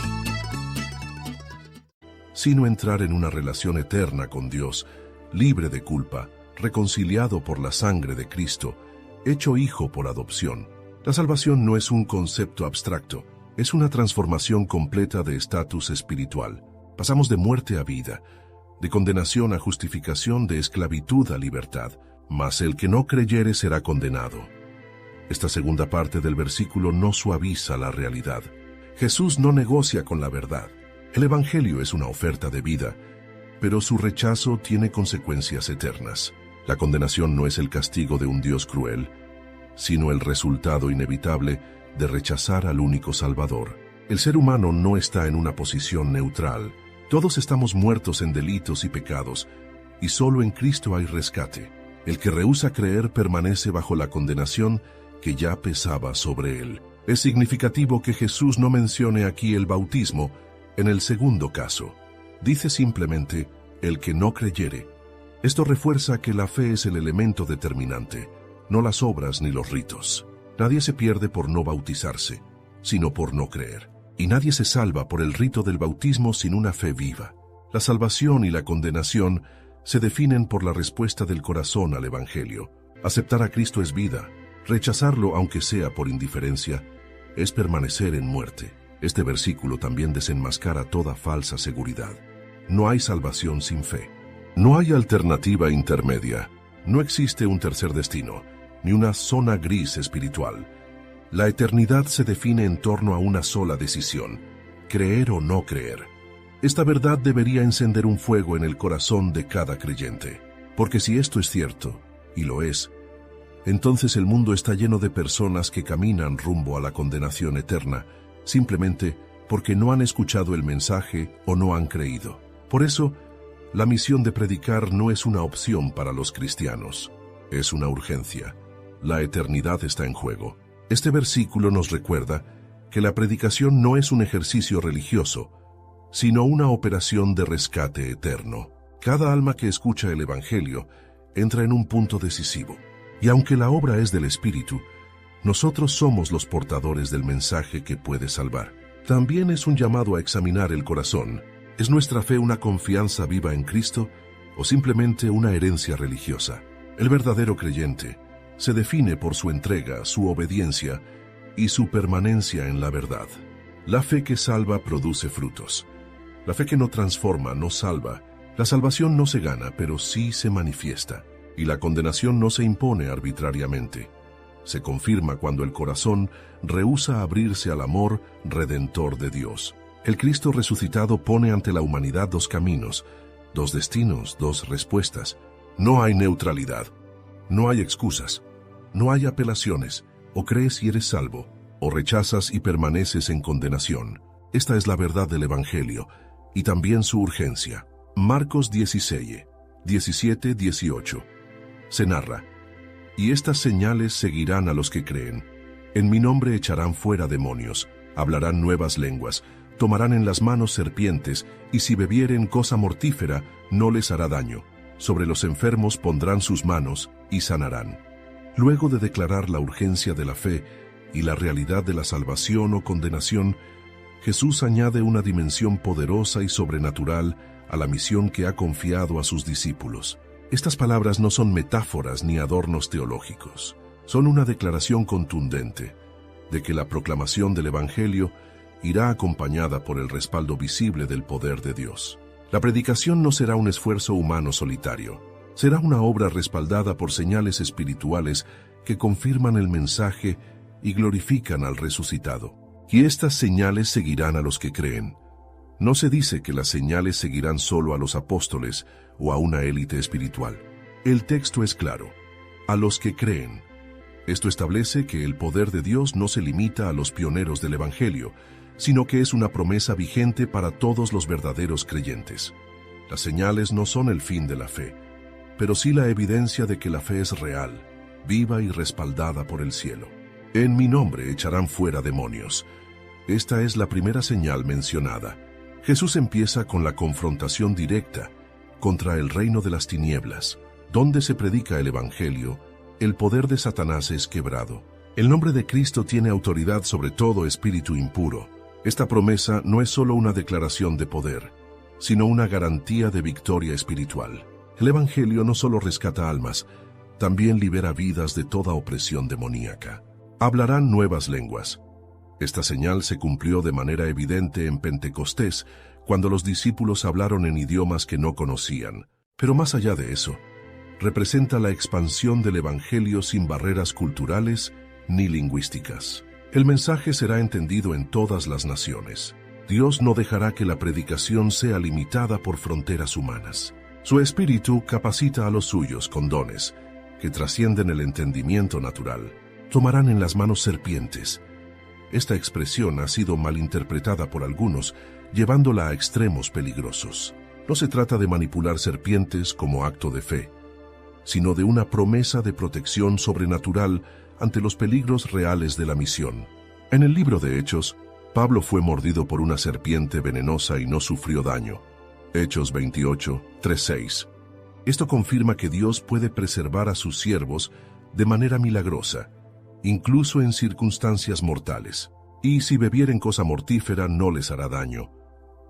Sino entrar en una relación eterna con Dios, libre de culpa, reconciliado por la sangre de Cristo, hecho hijo por adopción. La salvación no es un concepto abstracto, es una transformación completa de estatus espiritual. Pasamos de muerte a vida, de condenación a justificación, de esclavitud a libertad, mas el que no creyere será condenado. Esta segunda parte del versículo no suaviza la realidad. Jesús no negocia con la verdad. El Evangelio es una oferta de vida, pero su rechazo tiene consecuencias eternas. La condenación no es el castigo de un Dios cruel, sino el resultado inevitable de rechazar al único Salvador. El ser humano no está en una posición neutral. Todos estamos muertos en delitos y pecados, y solo en Cristo hay rescate. El que rehúsa creer permanece bajo la condenación que ya pesaba sobre él. Es significativo que Jesús no mencione aquí el bautismo en el segundo caso. Dice simplemente, el que no creyere. Esto refuerza que la fe es el elemento determinante, no las obras ni los ritos. Nadie se pierde por no bautizarse, sino por no creer. Y nadie se salva por el rito del bautismo sin una fe viva. La salvación y la condenación se definen por la respuesta del corazón al Evangelio. Aceptar a Cristo es vida. Rechazarlo, aunque sea por indiferencia, es permanecer en muerte. Este versículo también desenmascara toda falsa seguridad. No hay salvación sin fe. No hay alternativa intermedia. No existe un tercer destino, ni una zona gris espiritual. La eternidad se define en torno a una sola decisión: creer o no creer. Esta verdad debería encender un fuego en el corazón de cada creyente. Porque si esto es cierto, y lo es, entonces el mundo está lleno de personas que caminan rumbo a la condenación eterna, simplemente porque no han escuchado el mensaje o no han creído. Por eso, la misión de predicar no es una opción para los cristianos, es una urgencia. La eternidad está en juego. Este versículo nos recuerda que la predicación no es un ejercicio religioso, sino una operación de rescate eterno. Cada alma que escucha el Evangelio entra en un punto decisivo. Y aunque la obra es del Espíritu, nosotros somos los portadores del mensaje que puede salvar. También es un llamado a examinar el corazón. ¿Es nuestra fe una confianza viva en Cristo o simplemente una herencia religiosa? El verdadero creyente se define por su entrega, su obediencia y su permanencia en la verdad. La fe que salva produce frutos. La fe que no transforma, no salva. La salvación no se gana, pero sí se manifiesta. Y la condenación no se impone arbitrariamente. Se confirma cuando el corazón rehúsa abrirse al amor redentor de Dios. El Cristo resucitado pone ante la humanidad dos caminos, dos destinos, dos respuestas. No hay neutralidad, no hay excusas, no hay apelaciones. O crees y eres salvo, o rechazas y permaneces en condenación. Esta es la verdad del Evangelio, y también su urgencia. Marcos 16, 17, 18. Se narra: y estas señales seguirán a los que creen. En mi nombre echarán fuera demonios, hablarán nuevas lenguas, tomarán en las manos serpientes, y si bebieren cosa mortífera, no les hará daño. Sobre los enfermos pondrán sus manos y sanarán. Luego de declarar la urgencia de la fe y la realidad de la salvación o condenación, Jesús añade una dimensión poderosa y sobrenatural a la misión que ha confiado a sus discípulos. Estas palabras no son metáforas ni adornos teológicos. Son una declaración contundente de que la proclamación del Evangelio irá acompañada por el respaldo visible del poder de Dios. La predicación no será un esfuerzo humano solitario. Será una obra respaldada por señales espirituales que confirman el mensaje y glorifican al resucitado. Y estas señales seguirán a los que creen. No se dice que las señales seguirán solo a los apóstoles o a una élite espiritual. El texto es claro: a los que creen. Esto establece que el poder de Dios no se limita a los pioneros del Evangelio, sino que es una promesa vigente para todos los verdaderos creyentes. Las señales no son el fin de la fe, pero sí la evidencia de que la fe es real, viva y respaldada por el cielo. En mi nombre echarán fuera demonios. Esta es la primera señal mencionada. Jesús empieza con la confrontación directa contra el reino de las tinieblas. Donde se predica el Evangelio, el poder de Satanás es quebrado. El nombre de Cristo tiene autoridad sobre todo espíritu impuro. Esta promesa no es solo una declaración de poder, sino una garantía de victoria espiritual. El Evangelio no solo rescata almas, también libera vidas de toda opresión demoníaca. Hablarán nuevas lenguas. Esta señal se cumplió de manera evidente en Pentecostés, cuando los discípulos hablaron en idiomas que no conocían. Pero más allá de eso, representa la expansión del Evangelio sin barreras culturales ni lingüísticas. El mensaje será entendido en todas las naciones. Dios no dejará que la predicación sea limitada por fronteras humanas. Su Espíritu capacita a los suyos con dones que trascienden el entendimiento natural. Tomarán en las manos serpientes. Esta expresión ha sido malinterpretada por algunos, llevándola a extremos peligrosos. No se trata de manipular serpientes como acto de fe, sino de una promesa de protección sobrenatural ante los peligros reales de la misión. En el libro de Hechos, Pablo fue mordido por una serpiente venenosa y no sufrió daño. Hechos 28, 3-6. Esto confirma que Dios puede preservar a sus siervos de manera milagrosa, incluso en circunstancias mortales. Y si bebieren cosa mortífera no les hará daño.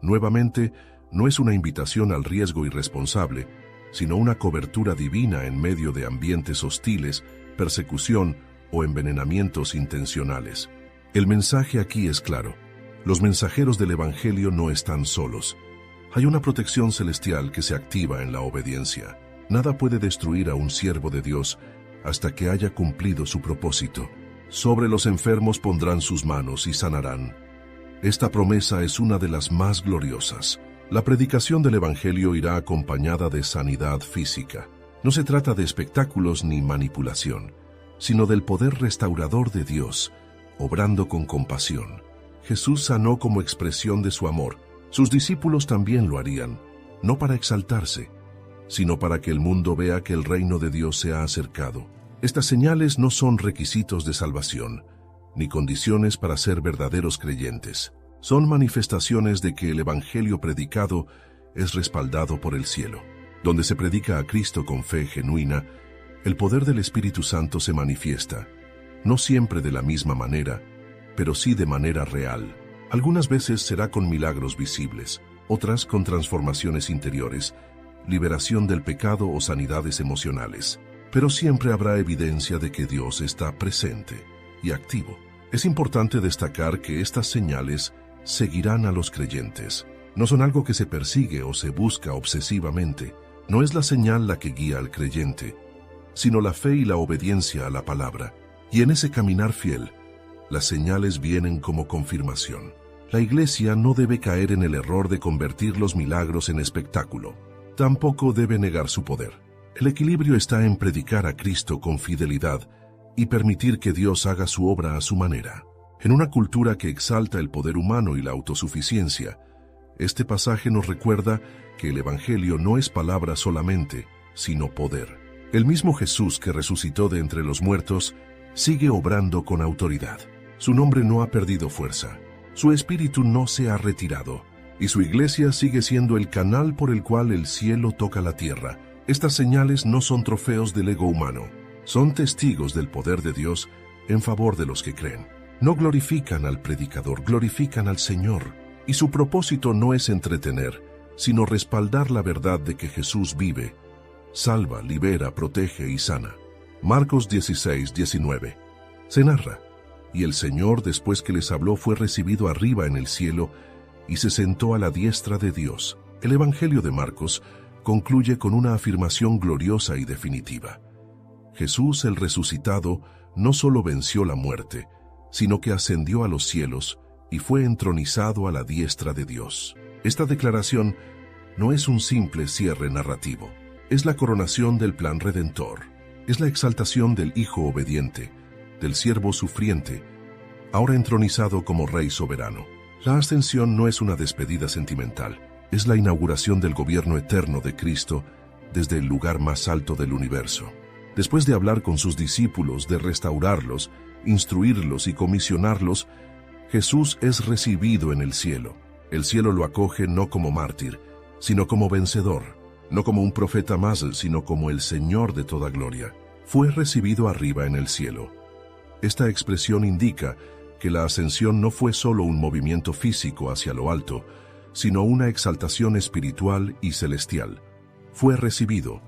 Nuevamente, no es una invitación al riesgo irresponsable, sino una cobertura divina en medio de ambientes hostiles, persecución o envenenamientos intencionales. El mensaje aquí es claro. Los mensajeros del Evangelio no están solos. Hay una protección celestial que se activa en la obediencia. Nada puede destruir a un siervo de Dios hasta que haya cumplido su propósito. Sobre los enfermos pondrán sus manos y sanarán. Esta promesa es una de las más gloriosas. La predicación del Evangelio irá acompañada de sanidad física. No se trata de espectáculos ni manipulación, sino del poder restaurador de Dios, obrando con compasión. Jesús sanó como expresión de su amor. Sus discípulos también lo harían, no para exaltarse, sino para que el mundo vea que el reino de Dios se ha acercado. Estas señales no son requisitos de salvación, ni condiciones para ser verdaderos creyentes. Son manifestaciones de que el Evangelio predicado es respaldado por el cielo. Donde se predica a Cristo con fe genuina, el poder del Espíritu Santo se manifiesta, no siempre de la misma manera, pero sí de manera real. Algunas veces será con milagros visibles, otras con transformaciones interiores, liberación del pecado o sanidades emocionales. Pero siempre habrá evidencia de que Dios está presente y activo. Es importante destacar que estas señales seguirán a los creyentes. No son algo que se persigue o se busca obsesivamente. No es la señal la que guía al creyente, sino la fe y la obediencia a la palabra. Y en ese caminar fiel, las señales vienen como confirmación. La Iglesia no debe caer en el error de convertir los milagros en espectáculo. Tampoco debe negar su poder. El equilibrio está en predicar a Cristo con fidelidad y permitir que Dios haga su obra a su manera. En una cultura que exalta el poder humano y la autosuficiencia, este pasaje nos recuerda que el Evangelio no es palabra solamente, sino poder. El mismo Jesús que resucitó de entre los muertos sigue obrando con autoridad. Su nombre no ha perdido fuerza, su espíritu no se ha retirado, y su iglesia sigue siendo el canal por el cual el cielo toca la tierra. Estas señales no son trofeos del ego humano, son testigos del poder de Dios en favor de los que creen. No glorifican al predicador, glorifican al Señor, y su propósito no es entretener, sino respaldar la verdad de que Jesús vive, salva, libera, protege y sana. Marcos 16, 19. Se narra, y el Señor, después que les habló, fue recibido arriba en el cielo y se sentó a la diestra de Dios. El Evangelio de Marcos concluye con una afirmación gloriosa y definitiva. Jesús, el resucitado, no solo venció la muerte, sino que ascendió a los cielos y fue entronizado a la diestra de Dios. Esta declaración no es un simple cierre narrativo, es la coronación del plan redentor, es la exaltación del Hijo obediente, del siervo sufriente, ahora entronizado como Rey soberano. La ascensión no es una despedida sentimental, es la inauguración del gobierno eterno de Cristo desde el lugar más alto del universo. Después de hablar con sus discípulos, de restaurarlos, instruirlos y comisionarlos, Jesús es recibido en el cielo. El cielo lo acoge no como mártir, sino como vencedor, no como un profeta más, sino como el Señor de toda gloria. Fue recibido arriba en el cielo. Esta expresión indica que la ascensión no fue solo un movimiento físico hacia lo alto, sino una exaltación espiritual y celestial. Fue recibido.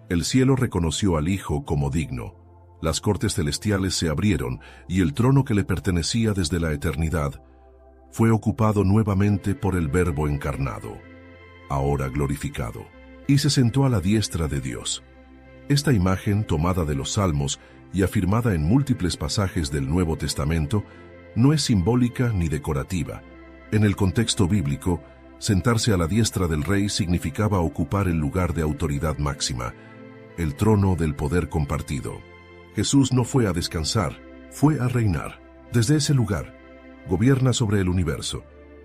El cielo reconoció al Hijo como digno. Las cortes celestiales se abrieron y el trono que le pertenecía desde la eternidad fue ocupado nuevamente por el Verbo encarnado, ahora glorificado, y se sentó a la diestra de Dios. Esta imagen, tomada de los Salmos y afirmada en múltiples pasajes del Nuevo Testamento, no es simbólica ni decorativa. En el contexto bíblico, sentarse a la diestra del rey significaba ocupar el lugar de autoridad máxima, el trono del poder compartido. Jesús no fue a descansar, fue a reinar. Desde ese lugar, gobierna sobre el universo,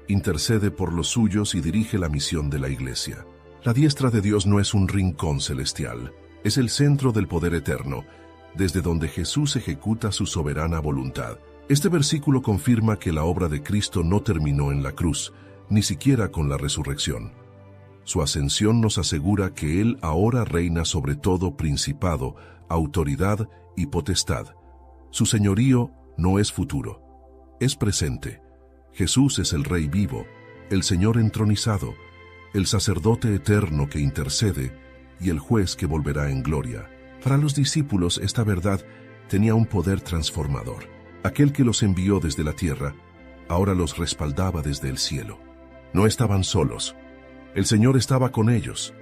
intercede por los suyos y dirige la misión de la Iglesia. La diestra de Dios no es un rincón celestial, es el centro del poder eterno, desde donde Jesús ejecuta su soberana voluntad. Este versículo confirma que la obra de Cristo no terminó en la cruz, ni siquiera con la resurrección. Su ascensión nos asegura que Él ahora reina sobre todo principado, autoridad y potestad. Su señorío no es futuro, es presente. Jesús es el Rey vivo, el Señor entronizado, el sacerdote eterno que intercede y el juez que volverá en gloria. Para los discípulos esta verdad tenía un poder transformador. Aquel que los envió desde la tierra, ahora los respaldaba desde el cielo. No estaban solos. El Señor estaba con ellos,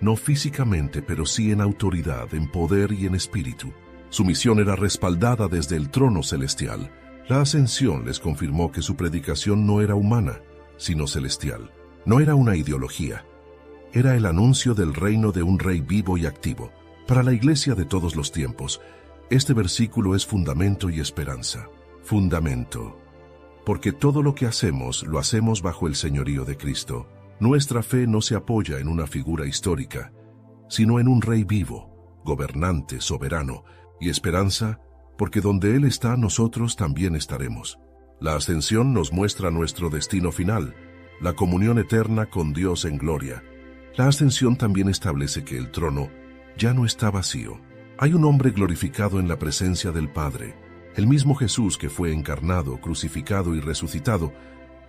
no físicamente, pero sí en autoridad, en poder y en espíritu. Su misión era respaldada desde el trono celestial. La ascensión les confirmó que su predicación no era humana, sino celestial. No era una ideología. Era el anuncio del reino de un rey vivo y activo. Para la Iglesia de todos los tiempos, este versículo es fundamento y esperanza. Fundamento. Porque todo lo que hacemos, lo hacemos bajo el señorío de Cristo. Nuestra fe no se apoya en una figura histórica, sino en un rey vivo, gobernante, soberano, y esperanza, porque donde Él está, nosotros también estaremos. La ascensión nos muestra nuestro destino final, la comunión eterna con Dios en gloria. La ascensión también establece que el trono ya no está vacío. Hay un hombre glorificado en la presencia del Padre. El mismo Jesús que fue encarnado, crucificado y resucitado,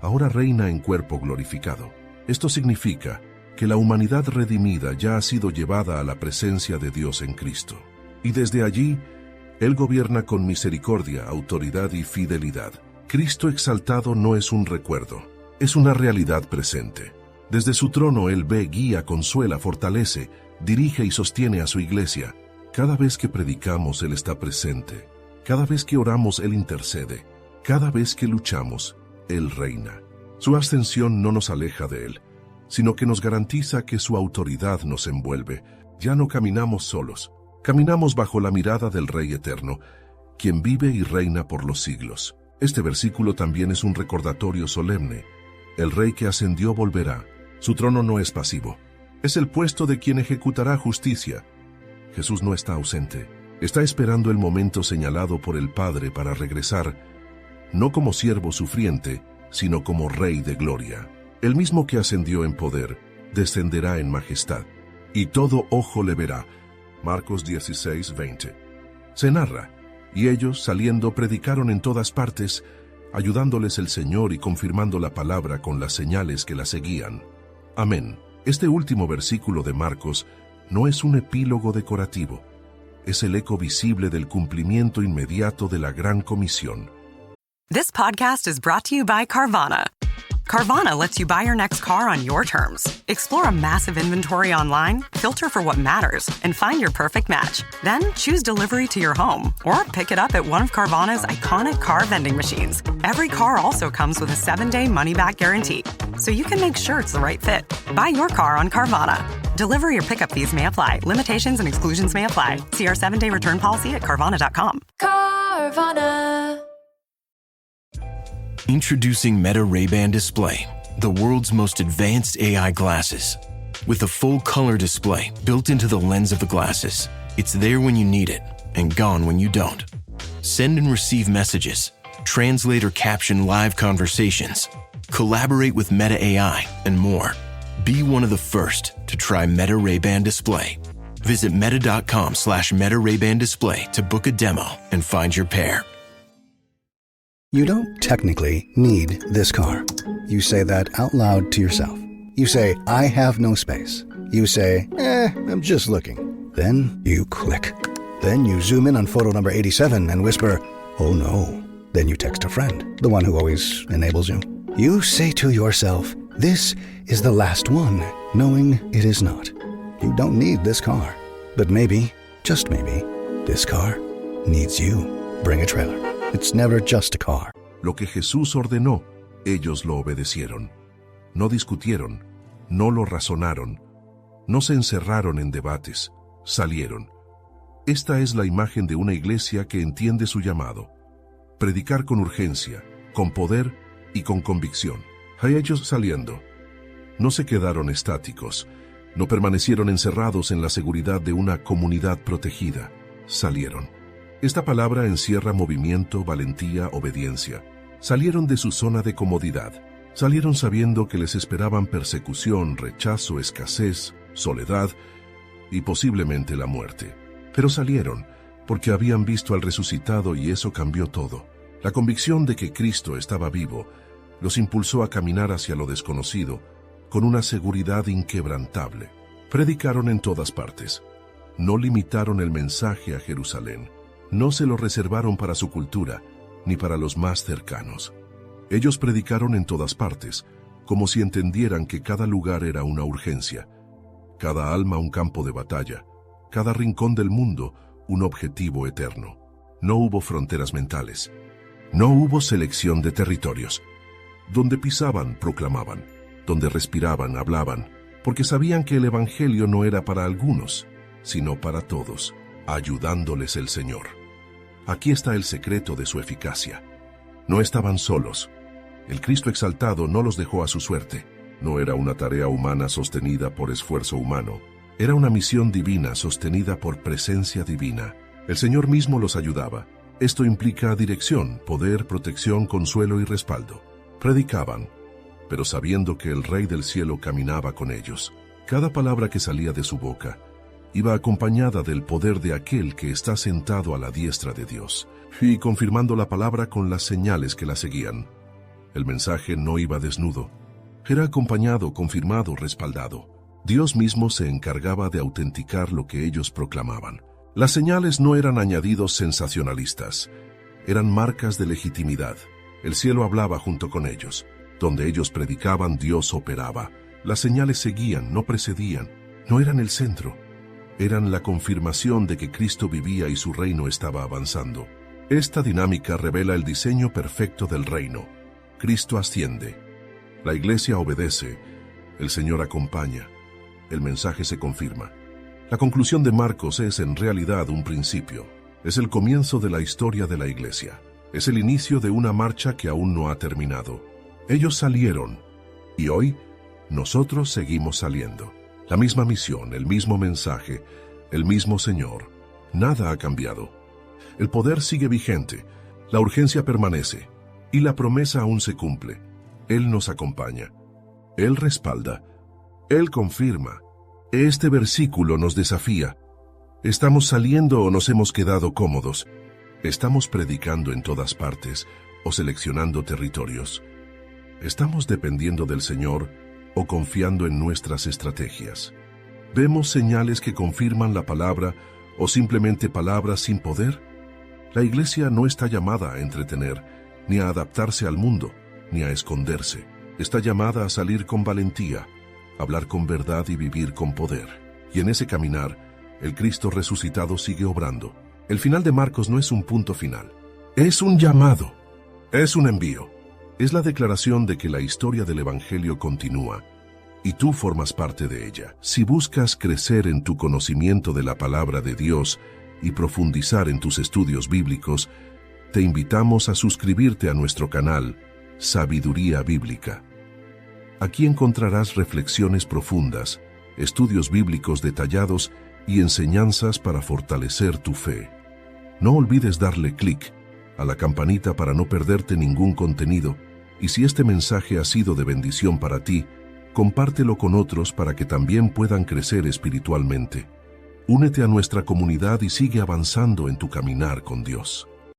ahora reina en cuerpo glorificado. Esto significa que la humanidad redimida ya ha sido llevada a la presencia de Dios en Cristo. Y desde allí, Él gobierna con misericordia, autoridad y fidelidad. Cristo exaltado no es un recuerdo, es una realidad presente. Desde su trono Él ve, guía, consuela, fortalece, dirige y sostiene a su iglesia. Cada vez que predicamos Él está presente. Cada vez que oramos Él intercede. Cada vez que luchamos, Él reina. Su ascensión no nos aleja de Él, sino que nos garantiza que su autoridad nos envuelve. Ya no caminamos solos, caminamos bajo la mirada del Rey eterno, quien vive y reina por los siglos. Este versículo también es un recordatorio solemne. El Rey que ascendió volverá. Su trono no es pasivo. Es el puesto de quien ejecutará justicia. Jesús no está ausente. Está esperando el momento señalado por el Padre para regresar, no como siervo sufriente, sino como Rey de gloria. El mismo que ascendió en poder, descenderá en majestad, y todo ojo le verá. Marcos 16:20. Se narra, y ellos, saliendo, predicaron en todas partes, ayudándoles el Señor y confirmando la palabra con las señales que la seguían. Amén. Este último versículo de Marcos no es un epílogo decorativo, es el eco visible del cumplimiento inmediato de la Gran Comisión. This podcast is brought to you by Carvana. Carvana lets you buy your next car on your terms. Explore a massive inventory online, filter for what matters, and find your perfect match. Then choose delivery to your home or pick it up at one of Carvana's iconic car vending machines. Every car also comes with a 7-day money-back guarantee, so you can make sure it's the right fit. Buy your car on Carvana. Delivery or pickup fees may apply. Limitations and exclusions may apply. See our 7-day return policy at Carvana.com. Carvana. Introducing Meta Ray-Ban Display, the world's most advanced AI glasses. With a full-color display built into the lens of the glasses, it's there when you need it and gone when you don't. Send and receive messages, translate or caption live conversations, collaborate with Meta AI, and more. Be one of the first to try Meta Ray-Ban Display. Visit meta.com/Meta Ray-Ban Display to book a demo and find your pair. You don't technically need this car. You say that out loud to yourself. You say, I have no space. You say, I'm just looking. Then you click. Then you zoom in on photo number 87 and whisper, oh no. Then you text a friend, the one who always enables you. You say to yourself, this is the last one, knowing it is not. You don't need this car. But maybe, just maybe, this car needs you. Bring a trailer. It's never just a car. Lo que Jesús ordenó, ellos lo obedecieron. No discutieron, no lo razonaron, no se encerraron en debates, salieron. Esta es la imagen de una iglesia que entiende su llamado. Predicar con urgencia, con poder y con convicción. A ellos saliendo. No se quedaron estáticos, no permanecieron encerrados en la seguridad de una comunidad protegida. Salieron. Esta palabra encierra movimiento, valentía, obediencia. Salieron de su zona de comodidad. Salieron sabiendo que les esperaban persecución, rechazo, escasez, soledad y posiblemente la muerte. Pero salieron porque habían visto al resucitado y eso cambió todo. La convicción de que Cristo estaba vivo los impulsó a caminar hacia lo desconocido con una seguridad inquebrantable. Predicaron en todas partes. No limitaron el mensaje a Jerusalén. No se lo reservaron para su cultura, ni para los más cercanos. Ellos predicaron en todas partes, como si entendieran que cada lugar era una urgencia, cada alma un campo de batalla, cada rincón del mundo un objetivo eterno. No hubo fronteras mentales. No hubo selección de territorios. Donde pisaban, proclamaban. Donde respiraban, hablaban, porque sabían que el Evangelio no era para algunos, sino para todos, ayudándoles el Señor. Aquí está el secreto de su eficacia. No estaban solos. El Cristo exaltado no los dejó a su suerte. No era una tarea humana sostenida por esfuerzo humano. Era una misión divina sostenida por presencia divina. El Señor mismo los ayudaba. Esto implica dirección, poder, protección, consuelo y respaldo. Predicaban, pero sabiendo que el Rey del Cielo caminaba con ellos. Cada palabra que salía de su boca iba acompañada del poder de aquel que está sentado a la diestra de Dios, y confirmando la palabra con las señales que la seguían. El mensaje no iba desnudo. Era acompañado, confirmado, respaldado. Dios mismo se encargaba de autenticar lo que ellos proclamaban. Las señales no eran añadidos sensacionalistas, eran marcas de legitimidad. El cielo hablaba junto con ellos. Donde ellos predicaban, Dios operaba. Las señales seguían, no precedían, no eran el centro. Eran la confirmación de que Cristo vivía y su reino estaba avanzando. Esta dinámica revela el diseño perfecto del reino. Cristo asciende. La iglesia obedece. El Señor acompaña. El mensaje se confirma. La conclusión de Marcos es en realidad un principio. Es el comienzo de la historia de la iglesia. Es el inicio de una marcha que aún no ha terminado. Ellos salieron, y hoy nosotros seguimos saliendo. La misma misión, el mismo mensaje, el mismo Señor. Nada ha cambiado. El poder sigue vigente, la urgencia permanece, y la promesa aún se cumple. Él nos acompaña. Él respalda. Él confirma. Este versículo nos desafía. ¿Estamos saliendo o nos hemos quedado cómodos? ¿Estamos predicando en todas partes o seleccionando territorios? ¿Estamos dependiendo del Señor o confiando en nuestras estrategias? ¿Vemos señales que confirman la palabra o simplemente palabras sin poder? La iglesia no está llamada a entretener, ni a adaptarse al mundo, ni a esconderse. Está llamada a salir con valentía, hablar con verdad y vivir con poder. Y en ese caminar, el Cristo resucitado sigue obrando. El final de Marcos no es un punto final. Es un llamado. Es un envío. Es la declaración de que la historia del Evangelio continúa y tú formas parte de ella. Si buscas crecer en tu conocimiento de la palabra de Dios y profundizar en tus estudios bíblicos, te invitamos a suscribirte a nuestro canal, Sabiduría Bíblica. Aquí encontrarás reflexiones profundas, estudios bíblicos detallados y enseñanzas para fortalecer tu fe. No olvides darle clic a la campanita para no perderte ningún contenido, y si este mensaje ha sido de bendición para ti, compártelo con otros para que también puedan crecer espiritualmente. Únete a nuestra comunidad y sigue avanzando en tu caminar con Dios.